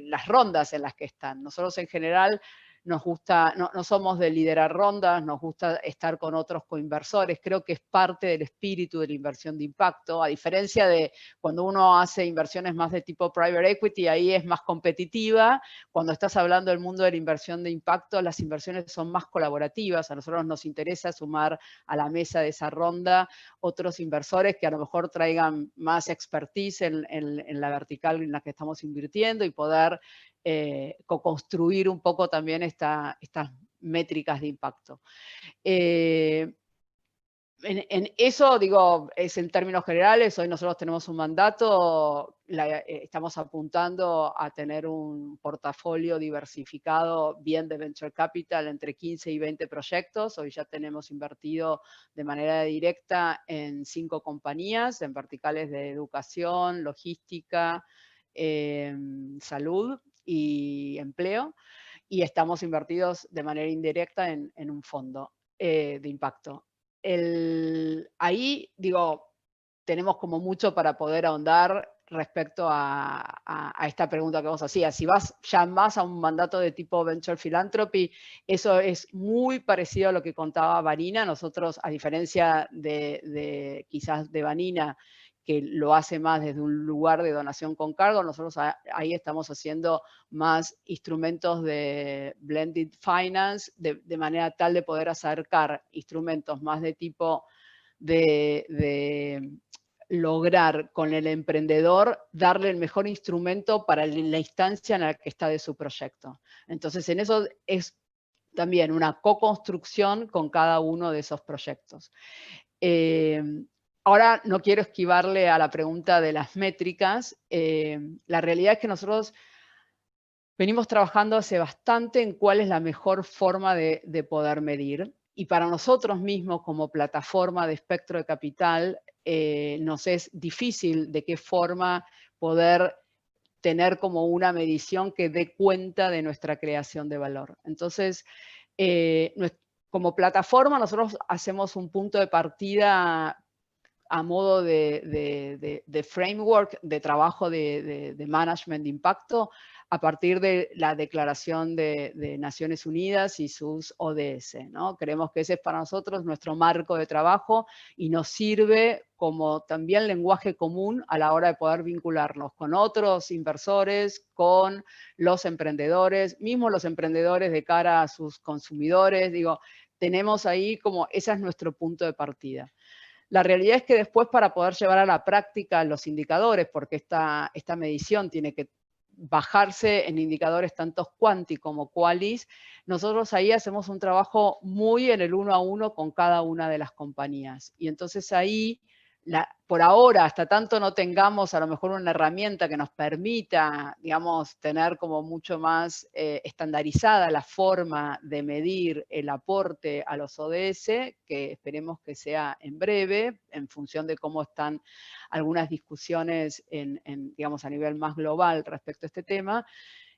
las rondas en las que están. Nosotros en general nos gusta, no somos de liderar rondas, nos gusta estar con otros coinversores. Creo que es parte del espíritu de la inversión de impacto, a diferencia de cuando uno hace inversiones más de tipo private equity, ahí es más competitiva. Cuando estás hablando del mundo de la inversión de impacto, las inversiones son más colaborativas. A nosotros nos interesa sumar a la mesa de esa ronda otros inversores que a lo mejor traigan más expertise en la vertical en la que estamos invirtiendo y poder co-construir un poco también estas métricas de impacto. En eso, digo, es en términos generales. Hoy nosotros tenemos un mandato, estamos apuntando a tener un portafolio diversificado bien de venture capital entre 15 y 20 proyectos. Hoy ya tenemos invertido de manera directa en 5 compañías, en verticales de educación, logística, salud y empleo, y estamos invertidos de manera indirecta en un fondo de impacto. Ahí, digo, tenemos como mucho para poder ahondar respecto a esta pregunta que vos hacías. Si vas ya más a un mandato de tipo Venture Philanthropy, eso es muy parecido a lo que contaba Vanina. Nosotros, a diferencia de quizás de Vanina, que lo hace más desde un lugar de donación con cargo. Nosotros ahí estamos haciendo más instrumentos de blended finance, de manera tal de poder acercar instrumentos más de tipo de lograr con el emprendedor darle el mejor instrumento para la instancia en la que está de su proyecto. Entonces, en eso es también una co-construcción con cada uno de esos proyectos. Ahora no quiero esquivarle a la pregunta de las métricas. La realidad es que nosotros venimos trabajando hace bastante en cuál es la mejor forma de poder medir. Y para nosotros mismos, como plataforma de espectro de capital, nos es difícil de qué forma poder tener como una medición que dé cuenta de nuestra creación de valor. Entonces, como plataforma, nosotros hacemos un punto de partida a modo de framework de trabajo de management de impacto a partir de la Declaración de Naciones Unidas y sus ODS, ¿no? Creemos que ese es para nosotros nuestro marco de trabajo y nos sirve como también lenguaje común a la hora de poder vincularnos con otros inversores, con los emprendedores, mismo los emprendedores de cara a sus consumidores. Digo, tenemos ahí como, ese es nuestro punto de partida. La realidad es que después, para poder llevar a la práctica los indicadores, porque esta medición tiene que bajarse en indicadores tanto quanti como qualis, nosotros ahí hacemos un trabajo muy en el 1 a 1 con cada una de las compañías. Y entonces ahí, por ahora, hasta tanto no tengamos a lo mejor una herramienta que nos permita, digamos, tener como mucho más estandarizada la forma de medir el aporte a los ODS, que esperemos que sea en breve, en función de cómo están algunas discusiones digamos, a nivel más global respecto a este tema.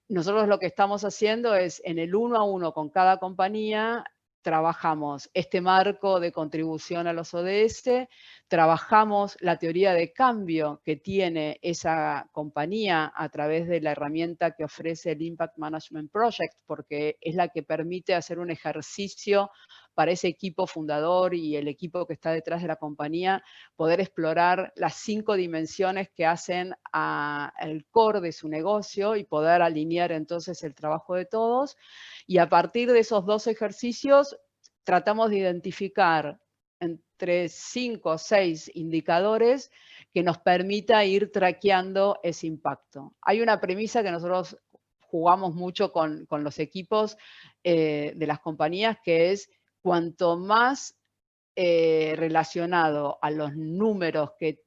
Nosotros lo que estamos haciendo es, en el 1 a 1 con cada compañía, trabajamos este marco de contribución a los ODS, trabajamos la teoría de cambio que tiene esa compañía a través de la herramienta que ofrece el Impact Management Project, porque es la que permite hacer un ejercicio para ese equipo fundador y el equipo que está detrás de la compañía, poder explorar las 5 dimensiones que hacen al core de su negocio y poder alinear entonces el trabajo de todos. Y a partir de esos 2 ejercicios, tratamos de identificar entre 5 o 6 indicadores que nos permita ir traqueando ese impacto. Hay una premisa que nosotros jugamos mucho con los equipos de las compañías, que es cuanto más relacionado a los números que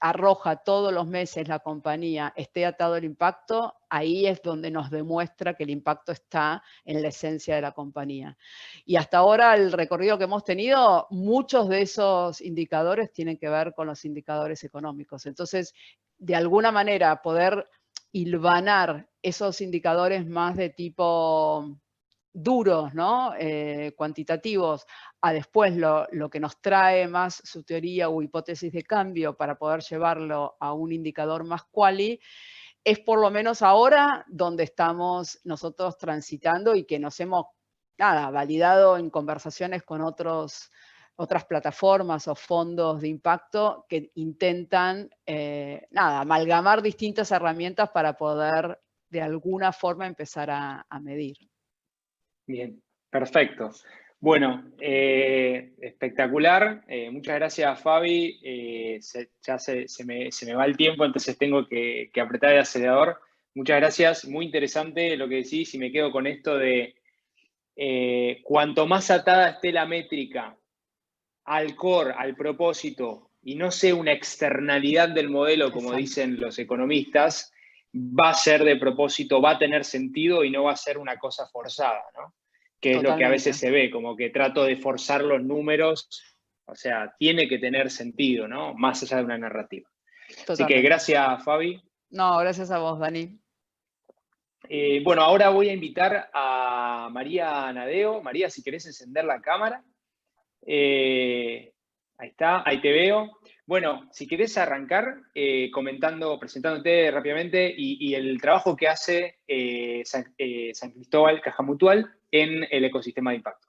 arroja todos los meses la compañía esté atado al impacto, ahí es donde nos demuestra que el impacto está en la esencia de la compañía. Y hasta ahora el recorrido que hemos tenido, muchos de esos indicadores tienen que ver con los indicadores económicos. Entonces, de alguna manera, poder hilvanar esos indicadores más de tipo duros, ¿no? Cuantitativos, a después lo que nos trae más su teoría o hipótesis de cambio para poder llevarlo a un indicador más quali, es por lo menos ahora donde estamos nosotros transitando y que nos hemos, validado en conversaciones con otras plataformas o fondos de impacto que intentan, amalgamar distintas herramientas para poder de alguna forma empezar a medir. Bien, perfecto. Bueno, espectacular. Muchas gracias, Fabi. Ya se me va el tiempo, entonces tengo que apretar el acelerador. Muchas gracias. Muy interesante lo que decís y me quedo con esto de cuanto más atada esté la métrica al core, al propósito, y no sea una externalidad del modelo, como Exacto. dicen los economistas, va a ser de propósito, va a tener sentido y no va a ser una cosa forzada, ¿no? Que es lo que a veces se ve, como que trato de forzar los números, o sea, tiene que tener sentido, ¿no? Más allá de una narrativa. Totalmente. Así que gracias, Fabi. No, gracias a vos, Dani. Bueno, ahora voy a invitar a María Nadeo. María, si querés encender la cámara. Ahí está, ahí te veo. Bueno, si querés arrancar presentándote rápidamente y el trabajo que hace San Cristóbal Caja Mutual en el ecosistema de impacto.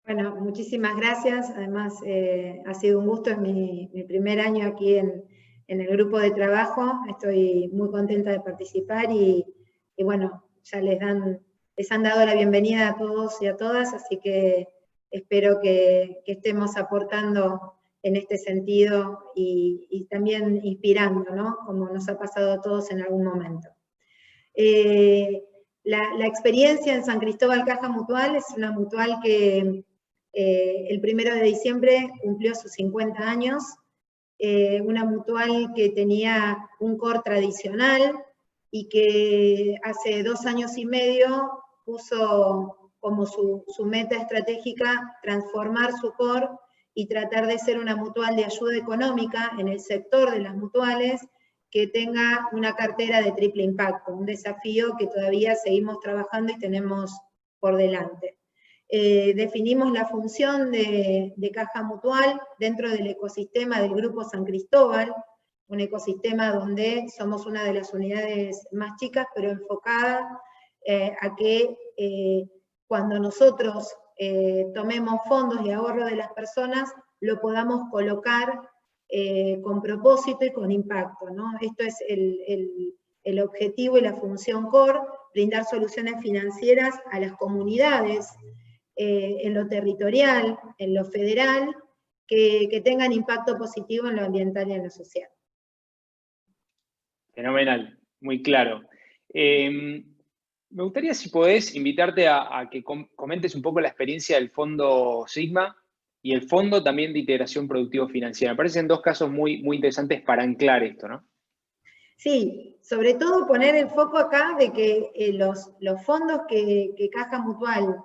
Bueno, muchísimas gracias. Además, ha sido un gusto, es mi primer año aquí en el grupo de trabajo. Estoy muy contenta de participar y bueno, ya les han dado la bienvenida a todos y a todas, así que espero que estemos aportando en este sentido y también inspirando, ¿no? Como nos ha pasado a todos en algún momento. La experiencia en San Cristóbal Caja Mutual es una mutual que el 1 de diciembre cumplió sus 50 años, una mutual que tenía un core tradicional y que hace 2 años y medio puso como su meta estratégica transformar su core y tratar de ser una mutual de ayuda económica en el sector de las mutuales que tenga una cartera de triple impacto, un desafío que todavía seguimos trabajando y tenemos por delante. Definimos la función de Caja Mutual dentro del ecosistema del Grupo San Cristóbal, un ecosistema donde somos una de las unidades más chicas, pero enfocada a que cuando nosotros tomemos fondos de ahorro de las personas, lo podamos colocar con propósito y con impacto, ¿no? Esto es el objetivo y la función core, brindar soluciones financieras a las comunidades, en lo territorial, en lo federal, que tengan impacto positivo en lo ambiental y en lo social. Fenomenal, muy claro. Me gustaría, si podés, invitarte a que comentes un poco la experiencia del Fondo Sigma y el Fondo también de Integración Productivo Financiera. Me parecen 2 casos muy interesantes para anclar esto, ¿no? Sí, sobre todo poner el foco acá de que los fondos que Caja Mutual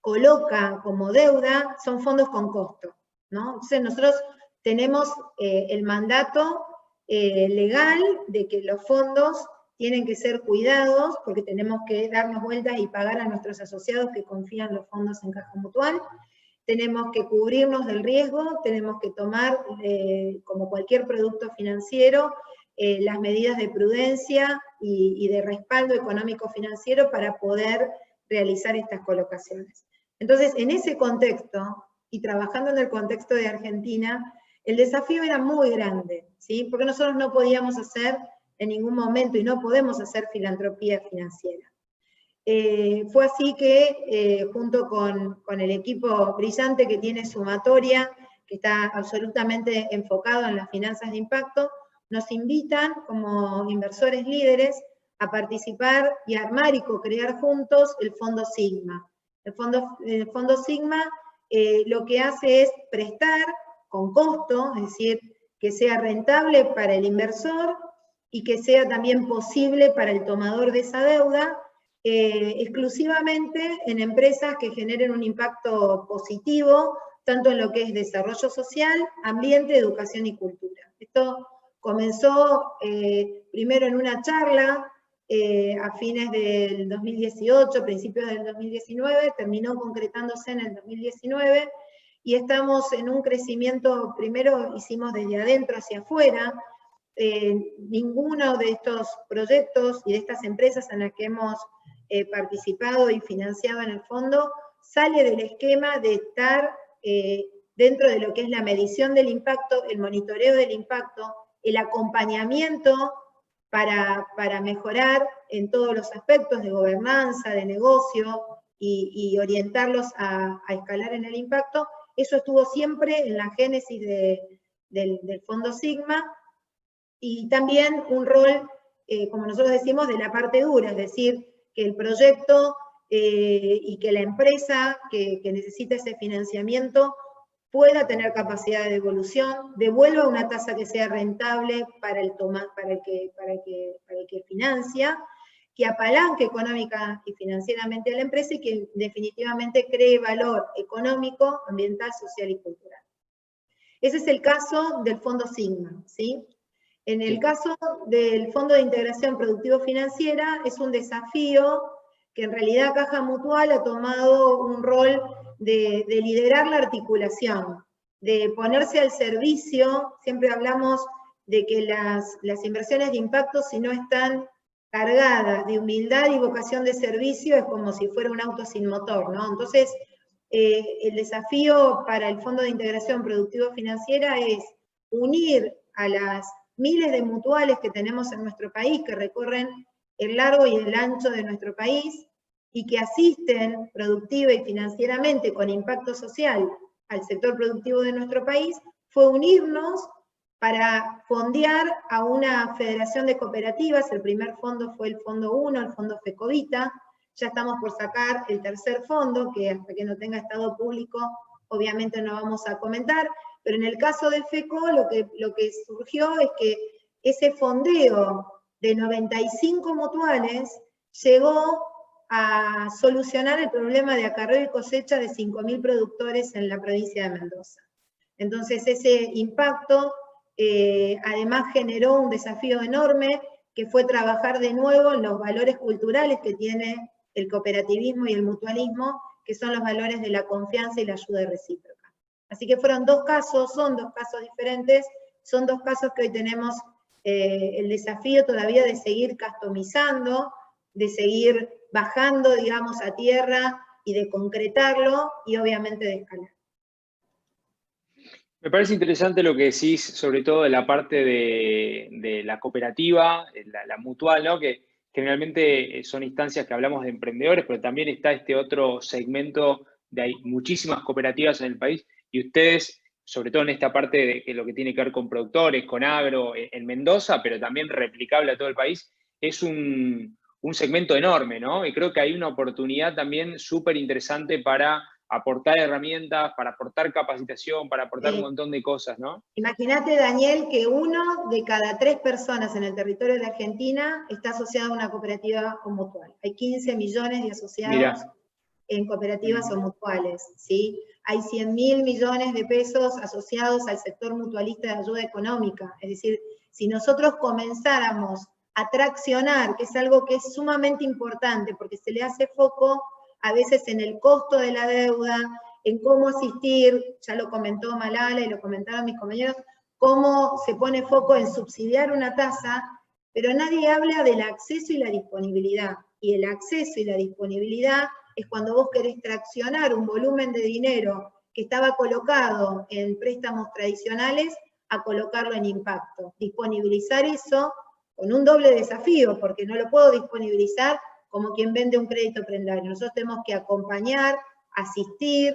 coloca como deuda son fondos con costo, ¿no? Entonces nosotros tenemos el mandato legal de que los fondos tienen que ser cuidados, porque tenemos que darnos vueltas y pagar a nuestros asociados que confían los fondos en Caja Mutual, tenemos que cubrirnos del riesgo, tenemos que tomar, como cualquier producto financiero, las medidas de prudencia y de respaldo económico financiero para poder realizar estas colocaciones. Entonces, en ese contexto, y trabajando en el contexto de Argentina, el desafío era muy grande, ¿sí? Porque nosotros no podíamos hacer en ningún momento, y no podemos hacer filantropía financiera. Fue así que, junto con el equipo brillante que tiene Sumatoria, que está absolutamente enfocado en las finanzas de impacto, nos invitan como inversores líderes a participar y armar y co-crear juntos el Fondo Sigma. El Fondo Sigma lo que hace es prestar con costo, es decir, que sea rentable para el inversor y que sea también posible para el tomador de esa deuda, exclusivamente en empresas que generen un impacto positivo, tanto en lo que es desarrollo social, ambiente, educación y cultura. Esto comenzó primero en una charla a fines del 2018, principios del 2019, terminó concretándose en el 2019, y estamos en un crecimiento, primero hicimos desde adentro hacia afuera. Ninguno de estos proyectos y de estas empresas en las que hemos participado y financiado en el fondo sale del esquema de estar dentro de lo que es la medición del impacto, el monitoreo del impacto, el acompañamiento para mejorar en todos los aspectos de gobernanza, de negocio y orientarlos a escalar en el impacto. Eso estuvo siempre en la génesis del Fondo Sigma, y también un rol, como nosotros decimos, de la parte dura, es decir, que el proyecto y que la empresa que necesita ese financiamiento pueda tener capacidad de devolución, devuelva una tasa que sea rentable para el que financia, que apalanque económica y financieramente a la empresa y que definitivamente cree valor económico, ambiental, social y cultural. Ese es el caso del Fondo Sigma, ¿sí? En el caso del Fondo de Integración Productivo Financiera es un desafío que en realidad Caja Mutual ha tomado un rol de liderar la articulación, de ponerse al servicio. Siempre hablamos de que las inversiones de impacto, si no están cargadas de humildad y vocación de servicio, es como si fuera un auto sin motor, ¿no? Entonces, el desafío para el Fondo de Integración Productivo Financiera es unir a las miles de mutuales que tenemos en nuestro país, que recorren el largo y el ancho de nuestro país, y que asisten productiva y financieramente con impacto social al sector productivo de nuestro país, fue unirnos para fondear a una federación de cooperativas. El primer fondo fue el Fondo 1, el Fondo FECOVITA. Ya estamos por sacar el tercer fondo, que hasta que no tenga estado público, obviamente no vamos a comentar, pero en el caso de FECO, lo que surgió es que ese fondeo de 95 mutuales llegó a solucionar el problema de acarreo y cosecha de 5.000 productores en la provincia de Mendoza. Entonces ese impacto además generó un desafío enorme, que fue trabajar de nuevo en los valores culturales que tiene el cooperativismo y el mutualismo, que son los valores de la confianza y la ayuda recíproca. Así que son dos casos diferentes, son dos casos que hoy tenemos el desafío todavía de seguir customizando, de seguir bajando, digamos, a tierra y de concretarlo, y obviamente de escalar. Me parece interesante lo que decís, sobre todo de la parte de la cooperativa, la mutual, ¿no? Que generalmente son instancias que hablamos de emprendedores, pero también está este otro segmento de hay muchísimas cooperativas en el país, y ustedes, sobre todo en esta parte de lo que tiene que ver con productores, con agro, en Mendoza, pero también replicable a todo el país, es un segmento enorme, ¿no? Y creo que hay una oportunidad también súper interesante para aportar herramientas, para aportar capacitación, para aportar un montón de cosas, ¿no? Imagínate, Daniel, que 1 de cada 3 personas en el territorio de Argentina está asociado a una cooperativa o mutual. Hay 15 millones de asociados en cooperativas o mutuales, ¿sí? Hay 100.000 millones de pesos asociados al sector mutualista de ayuda económica. Es decir, si nosotros comenzáramos a traccionar, que es algo que es sumamente importante, porque se le hace foco a veces en el costo de la deuda, en cómo asistir, ya lo comentó Malala y lo comentaron mis compañeros, cómo se pone foco en subsidiar una tasa, pero nadie habla del acceso y la disponibilidad. Y el acceso y la disponibilidad es cuando vos querés traccionar un volumen de dinero que estaba colocado en préstamos tradicionales a colocarlo en impacto. Disponibilizar eso con un doble desafío, porque no lo puedo disponibilizar como quien vende un crédito prendario. Nosotros tenemos que acompañar, asistir,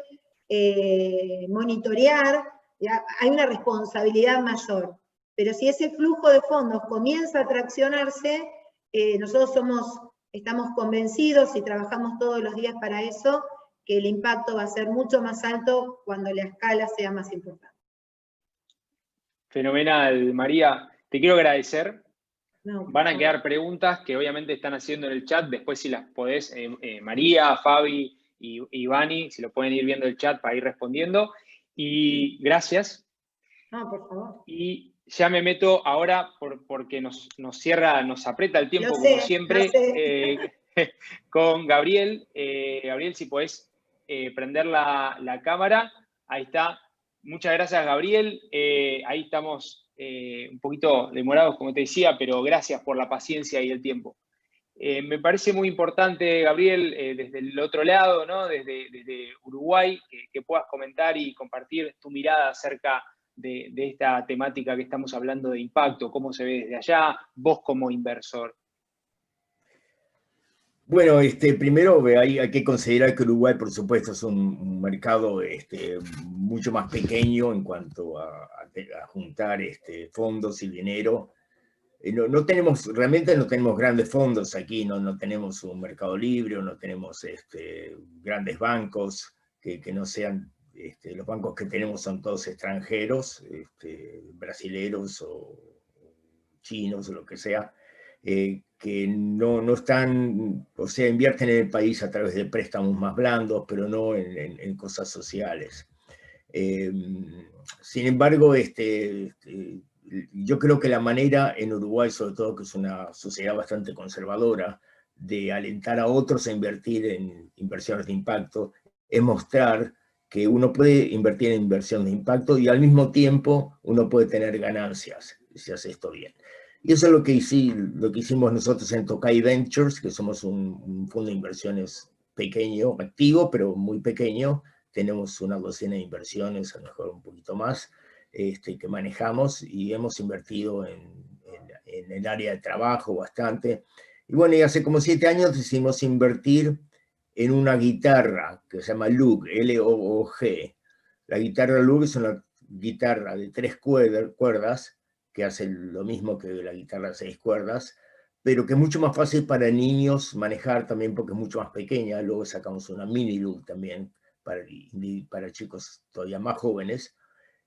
monitorear, ¿ya? Hay una responsabilidad mayor. Pero si ese flujo de fondos comienza a traccionarse, nosotros estamos convencidos y trabajamos todos los días para eso, que el impacto va a ser mucho más alto cuando la escala sea más importante. Fenomenal, María. Te quiero agradecer. No, van a quedar preguntas que obviamente están haciendo en el chat. Después, si las podés, María, Fabi y Vani, si lo pueden ir viendo el chat para ir respondiendo. Y gracias. No, por favor. Y ya me meto ahora porque nos aprieta el tiempo, Lo sé, como siempre, con Gabriel. Gabriel, si podés prender la cámara. Ahí está. Muchas gracias, Gabriel. Ahí estamos un poquito demorados, como te decía, pero gracias por la paciencia y el tiempo. Me parece muy importante, Gabriel, desde el otro lado, ¿no? desde Uruguay, que puedas comentar y compartir tu mirada acerca de esta temática que estamos hablando de impacto, cómo se ve desde allá, vos como inversor. Bueno, primero hay que considerar que Uruguay, por supuesto, es un mercado mucho más pequeño en cuanto a juntar fondos y dinero. Realmente no tenemos grandes fondos aquí, no tenemos un mercado libre, no tenemos grandes bancos que no sean, los bancos que tenemos son todos extranjeros, brasileros o chinos o lo que sea. Que no están, o sea, invierten en el país a través de préstamos más blandos, pero no en cosas sociales. Sin embargo, yo creo que la manera en Uruguay, sobre todo que es una sociedad bastante conservadora, de alentar a otros a invertir en inversiones de impacto, es mostrar que uno puede invertir en inversión de impacto y al mismo tiempo uno puede tener ganancias si hace esto bien. Y eso es lo que hicimos nosotros en Tokai Ventures, que somos un fondo de inversiones pequeño, activo, pero muy pequeño, tenemos una docena de inversiones, a lo mejor un poquito más, que manejamos, y hemos invertido en el área de trabajo bastante. Y bueno, y hace como 7 años decidimos invertir en una guitarra que se llama Loog, L-O-O-G. La guitarra Loog es una guitarra de 3 cuerdas, que hace lo mismo que la guitarra de 6 cuerdas, pero que es mucho más fácil para niños manejar también porque es mucho más pequeña. Luego sacamos una mini Loog también para chicos todavía más jóvenes,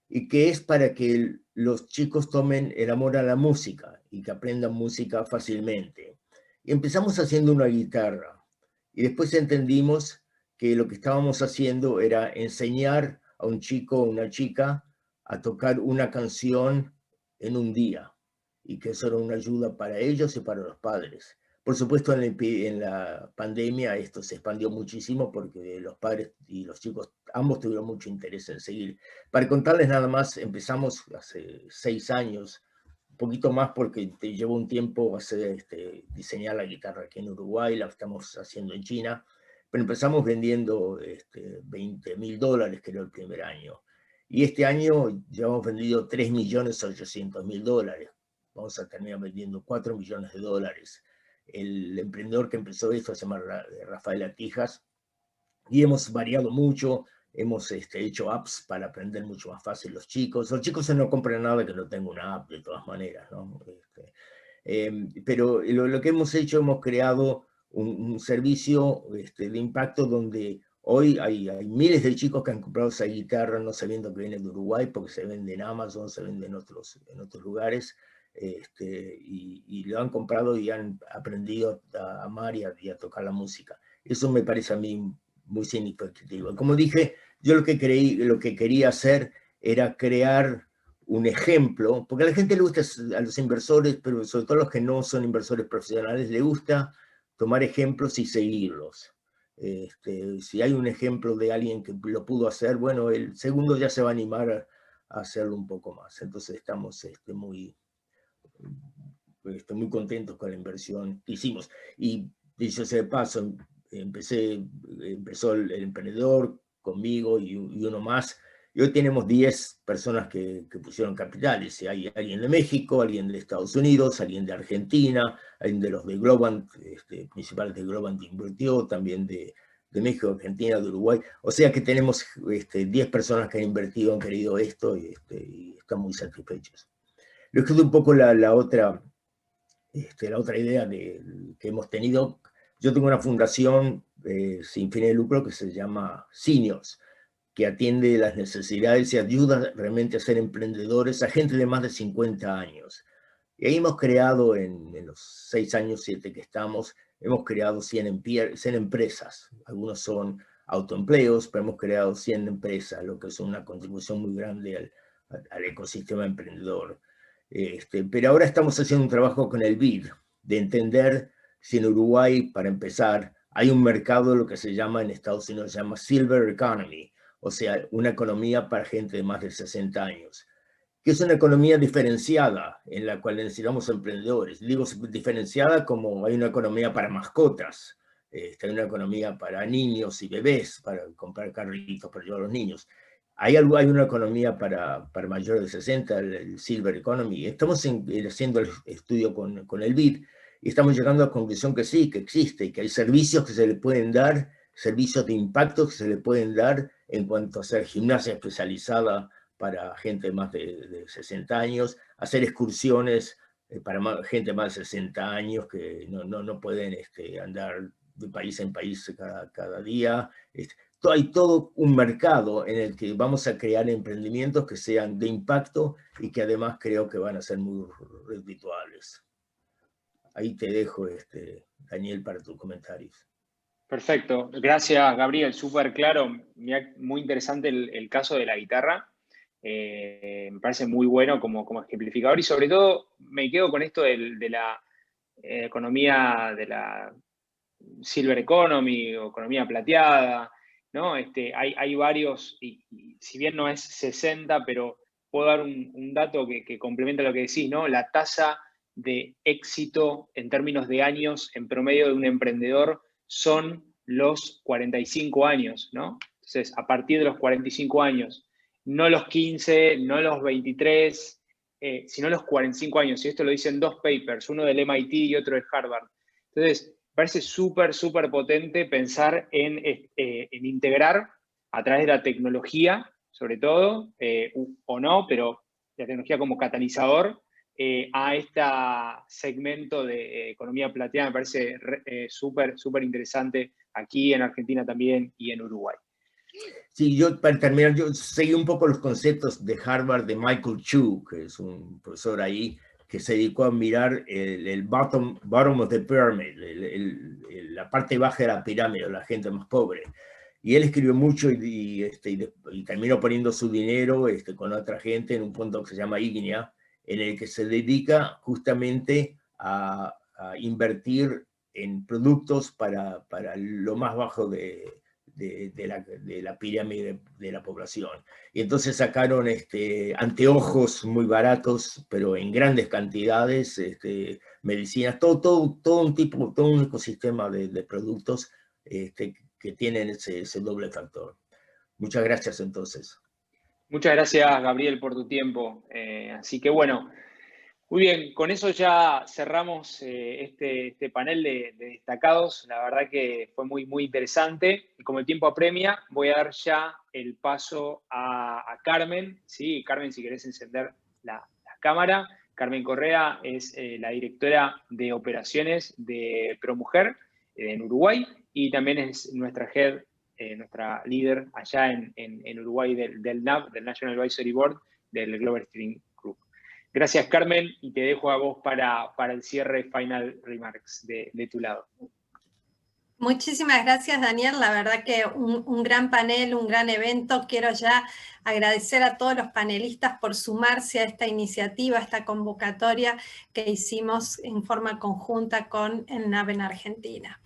y que es para que los chicos tomen el amor a la música y que aprendan música fácilmente. Y empezamos haciendo una guitarra, y después entendimos que lo que estábamos haciendo era enseñar a un chico o una chica a tocar una canción en un día, y que eso era una ayuda para ellos y para los padres. Por supuesto, en la pandemia esto se expandió muchísimo porque los padres y los chicos ambos tuvieron mucho interés en seguir. Para contarles nada más, empezamos hace 6 años, un poquito más porque llevó un tiempo diseñar la guitarra aquí en Uruguay, la estamos haciendo en China, pero empezamos vendiendo $20.000, que era el primer año. Y este año ya hemos vendido $3.800.000. Vamos a terminar vendiendo $4 millones. El emprendedor que empezó esto se llama Rafael Atijas, y hemos variado mucho. Hemos hecho apps para aprender mucho más fácil los chicos. Los chicos no compran nada que no tenga una app de todas maneras, ¿no? Pero lo que hemos hecho, hemos creado un servicio de impacto donde hoy hay miles de chicos que han comprado esa guitarra no sabiendo que viene de Uruguay, porque se vende en Amazon, se vende en otros lugares, y lo han comprado y han aprendido a amar y a tocar la música. Eso me parece a mí muy significativo. Como dije, yo lo que quería hacer era crear un ejemplo, porque a la gente le gusta, a los inversores, pero sobre todo a los que no son inversores profesionales, le gusta tomar ejemplos y seguirlos. Si hay un ejemplo de alguien que lo pudo hacer, bueno, el segundo ya se va a animar a hacerlo un poco más. Entonces estamos muy contentos con la inversión que hicimos. Y dicho sea de paso, empezó el emprendedor conmigo y uno más, y hoy tenemos 10 personas que pusieron capitales. Hay alguien de México, alguien de Estados Unidos, alguien de Argentina, alguien de los de Globant, principales de Globant invirtió, también de México, Argentina, de Uruguay. O sea que tenemos 10 personas que han invertido, han querido esto, y están muy satisfechos. Lo que es un poco la otra idea que hemos tenido. Yo tengo una fundación sin fines de lucro que se llama Seniors, que atiende las necesidades y ayuda realmente a ser emprendedores a gente de más de 50 años. Y ahí hemos creado, en los 6 años, 7 que estamos, hemos creado 100 empresas. Algunos son autoempleos, pero hemos creado 100 empresas, lo que es una contribución muy grande al ecosistema emprendedor. Pero ahora estamos haciendo un trabajo con el BID, de entender si en Uruguay, para empezar, hay un mercado, lo que se llama en Estados Unidos, se llama Silver Economy, o sea, una economía para gente de más de 60 años, que es una economía diferenciada, en la cual necesitamos emprendedores. Digo diferenciada como hay una economía para mascotas, hay una economía para niños y bebés, para comprar carritos para llevar a los niños. Hay una economía para mayores de 60, el Silver Economy. Estamos haciendo el estudio con el BID, y estamos llegando a la conclusión que sí, que existe, que hay servicios que se le pueden dar, servicios de impacto que se le pueden dar en cuanto a hacer gimnasia especializada para gente más de 60 años, hacer excursiones para gente más de 60 años que no pueden andar de país en país cada día. Hay todo un mercado en el que vamos a crear emprendimientos que sean de impacto y que además creo que van a ser muy redituables. Ahí te dejo, Daniel, para tus comentarios. Perfecto, gracias Gabriel, súper claro, muy interesante el caso de la guitarra, me parece muy bueno como ejemplificador, y sobre todo me quedo con esto de la economía, de la Silver Economy o economía plateada, ¿no? Hay varios, y si bien no es 60, pero puedo dar un dato que complementa lo que decís, ¿no? La tasa de éxito en términos de años en promedio de un emprendedor son los 45 años, ¿no? Entonces, a partir de los 45 años, no los 15, no los 23, sino los 45 años. Y esto lo dicen 2 papers, uno del MIT y otro de Harvard. Entonces, parece súper, súper potente pensar en integrar a través de la tecnología, sobre todo, o no, pero la tecnología como catalizador a este segmento de economía plateada. Me parece súper, súper interesante aquí en Argentina también y en Uruguay. Sí, yo para terminar, yo seguí un poco los conceptos de Harvard de Michael Chu, que es un profesor ahí, que se dedicó a mirar el bottom of the pyramid, la parte baja de la pirámide, la gente más pobre. Y él escribió mucho y terminó poniendo su dinero con otra gente en un fondo que se llama Ignea, en el que se dedica justamente a invertir en productos para lo más bajo de la pirámide de la población. Y entonces sacaron anteojos muy baratos, pero en grandes cantidades, medicinas, todo un ecosistema de productos que tienen ese doble factor. Muchas gracias entonces. Muchas gracias, Gabriel, por tu tiempo. Así que bueno, muy bien, con eso ya cerramos este panel de destacados. La verdad que fue muy, muy interesante. Y como el tiempo apremia, voy a dar ya el paso a Carmen. Sí, Carmen, si querés encender la cámara. Carmen Correa es la directora de operaciones de ProMujer en Uruguay y también es nuestra head, nuestra líder allá en Uruguay del NAB, del National Advisory Board, del Global Steering Group. Gracias, Carmen, y te dejo a vos para el cierre, final remarks de tu lado. Muchísimas gracias, Daniel. La verdad que un gran panel, un gran evento. Quiero ya agradecer a todos los panelistas por sumarse a esta iniciativa, a esta convocatoria que hicimos en forma conjunta con el NAB en Argentina.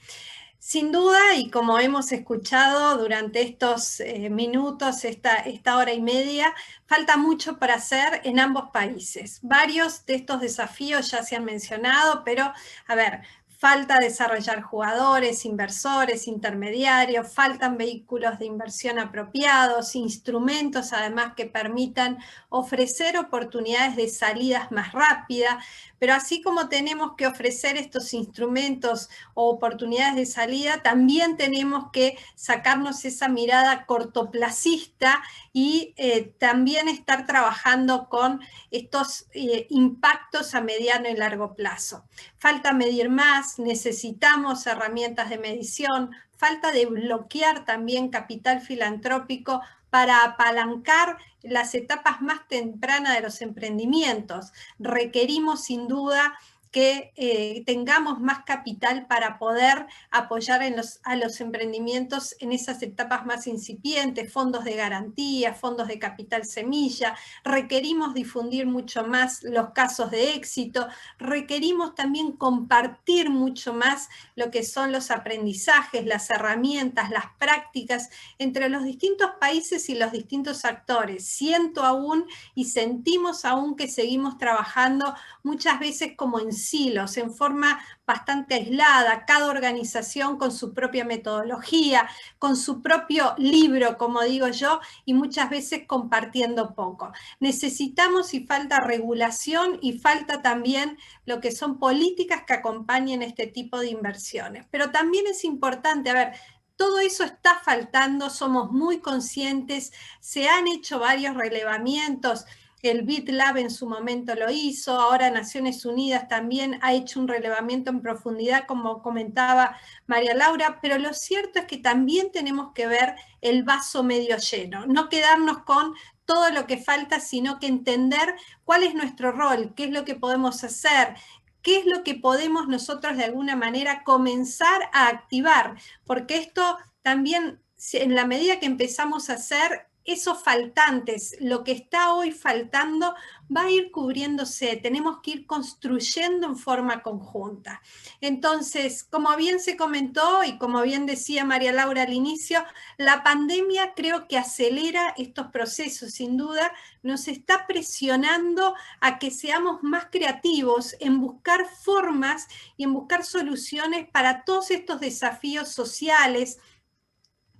Sin duda, y como hemos escuchado durante estos minutos, esta hora y media, falta mucho para hacer en ambos países. Varios de estos desafíos ya se han mencionado, pero a ver, falta desarrollar jugadores, inversores, intermediarios, faltan vehículos de inversión apropiados, instrumentos además que permitan ofrecer oportunidades de salidas más rápidas, pero así como tenemos que ofrecer estos instrumentos o oportunidades de salida, también tenemos que sacarnos esa mirada cortoplacista y también estar trabajando con estos impactos a mediano y largo plazo. Falta medir más, necesitamos herramientas de medición, falta de bloquear también capital filantrópico para apalancar las etapas más tempranas de los emprendimientos. Requerimos sin duda que tengamos más capital para poder apoyar a los emprendimientos en esas etapas más incipientes, fondos de garantía, fondos de capital semilla. Requerimos difundir mucho más los casos de éxito, requerimos también compartir mucho más lo que son los aprendizajes, las herramientas, las prácticas entre los distintos países y los distintos actores. Siento aún y sentimos aún que seguimos trabajando muchas veces como en silos, en forma bastante aislada, cada organización con su propia metodología, con su propio libro, como digo yo, y muchas veces compartiendo poco. Necesitamos y falta regulación y falta también lo que son políticas que acompañen este tipo de inversiones. Pero también es importante, a ver, todo eso está faltando, somos muy conscientes, se han hecho varios relevamientos. El BitLab en su momento lo hizo, ahora Naciones Unidas también ha hecho un relevamiento en profundidad, como comentaba María Laura, pero lo cierto es que también tenemos que ver el vaso medio lleno, no quedarnos con todo lo que falta, sino que entender cuál es nuestro rol, qué es lo que podemos hacer, qué es lo que podemos nosotros de alguna manera comenzar a activar, porque esto también, en la medida que empezamos a hacer esos faltantes, lo que está hoy faltando va a ir cubriéndose, tenemos que ir construyendo en forma conjunta. Entonces, como bien se comentó y como bien decía María Laura al inicio, la pandemia creo que acelera estos procesos, sin duda, nos está presionando a que seamos más creativos en buscar formas y en buscar soluciones para todos estos desafíos sociales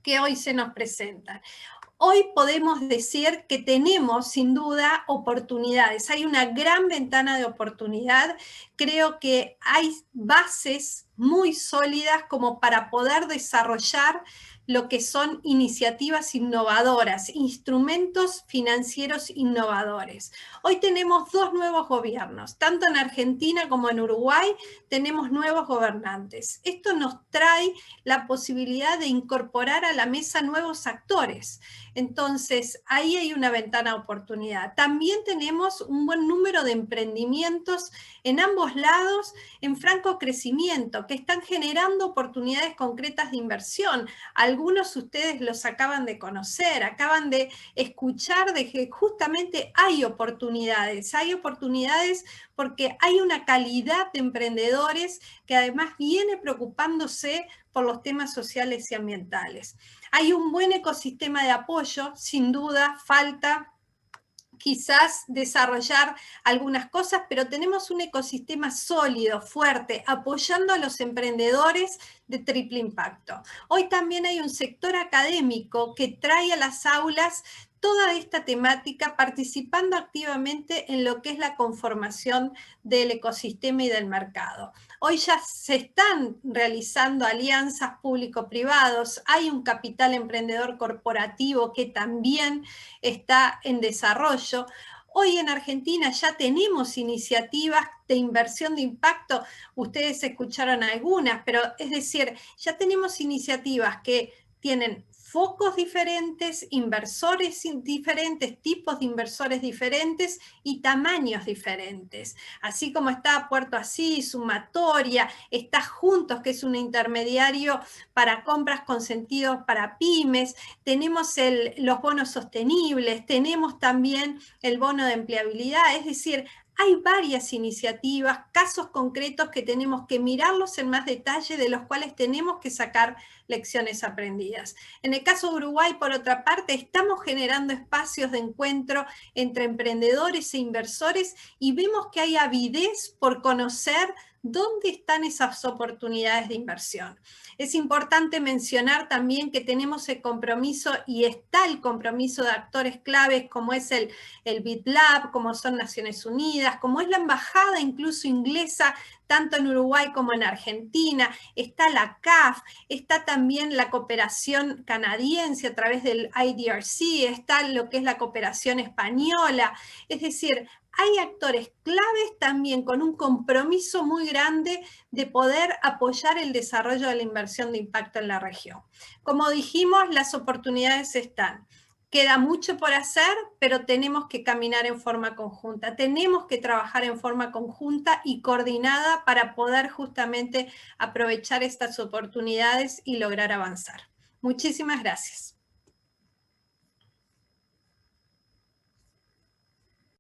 que hoy se nos presentan. Hoy podemos decir que tenemos sin duda oportunidades, hay una gran ventana de oportunidad, creo que hay bases muy sólidas como para poder desarrollar lo que son iniciativas innovadoras, instrumentos financieros innovadores. Hoy tenemos 2 nuevos gobiernos, tanto en Argentina como en Uruguay tenemos nuevos gobernantes. Esto nos trae la posibilidad de incorporar a la mesa nuevos actores. Entonces, ahí hay una ventana de oportunidad. También tenemos un buen número de emprendimientos en ambos lados en franco crecimiento, que están generando oportunidades concretas de inversión. Algunos de ustedes los acaban de conocer, acaban de escuchar de que justamente hay oportunidades porque hay una calidad de emprendedores que además viene preocupándose por los temas sociales y ambientales. Hay un buen ecosistema de apoyo, sin duda, falta quizás desarrollar algunas cosas, pero tenemos un ecosistema sólido, fuerte, apoyando a los emprendedores de triple impacto. Hoy también hay un sector académico que trae a las aulas toda esta temática, participando activamente en lo que es la conformación del ecosistema y del mercado. Hoy ya se están realizando alianzas público-privados, hay un capital emprendedor corporativo que también está en desarrollo. Hoy en Argentina ya tenemos iniciativas de inversión de impacto, ustedes escucharon algunas, pero es decir, ya tenemos iniciativas que tienen focos diferentes, inversores diferentes, tipos de inversores diferentes y tamaños diferentes. Así como está Puerto Asís, Sumatoria, está Juntos, que es un intermediario para compras con sentido para pymes, tenemos los bonos sostenibles, tenemos también el bono de empleabilidad, es decir, hay varias iniciativas, casos concretos que tenemos que mirarlos en más detalle, de los cuales tenemos que sacar lecciones aprendidas. En el caso de Uruguay, por otra parte, estamos generando espacios de encuentro entre emprendedores e inversores y vemos que hay avidez por conocer dónde están esas oportunidades de inversión. Es importante mencionar también que tenemos el compromiso y está el compromiso de actores claves como es el BitLab, como son Naciones Unidas, como es la embajada incluso inglesa, tanto en Uruguay como en Argentina, está la CAF, está también la cooperación canadiense a través del IDRC, está lo que es la cooperación española, es decir, hay actores claves también con un compromiso muy grande de poder apoyar el desarrollo de la inversión de impacto en la región. Como dijimos, las oportunidades están. Queda mucho por hacer, pero tenemos que caminar en forma conjunta. Tenemos que trabajar en forma conjunta y coordinada para poder justamente aprovechar estas oportunidades y lograr avanzar. Muchísimas gracias.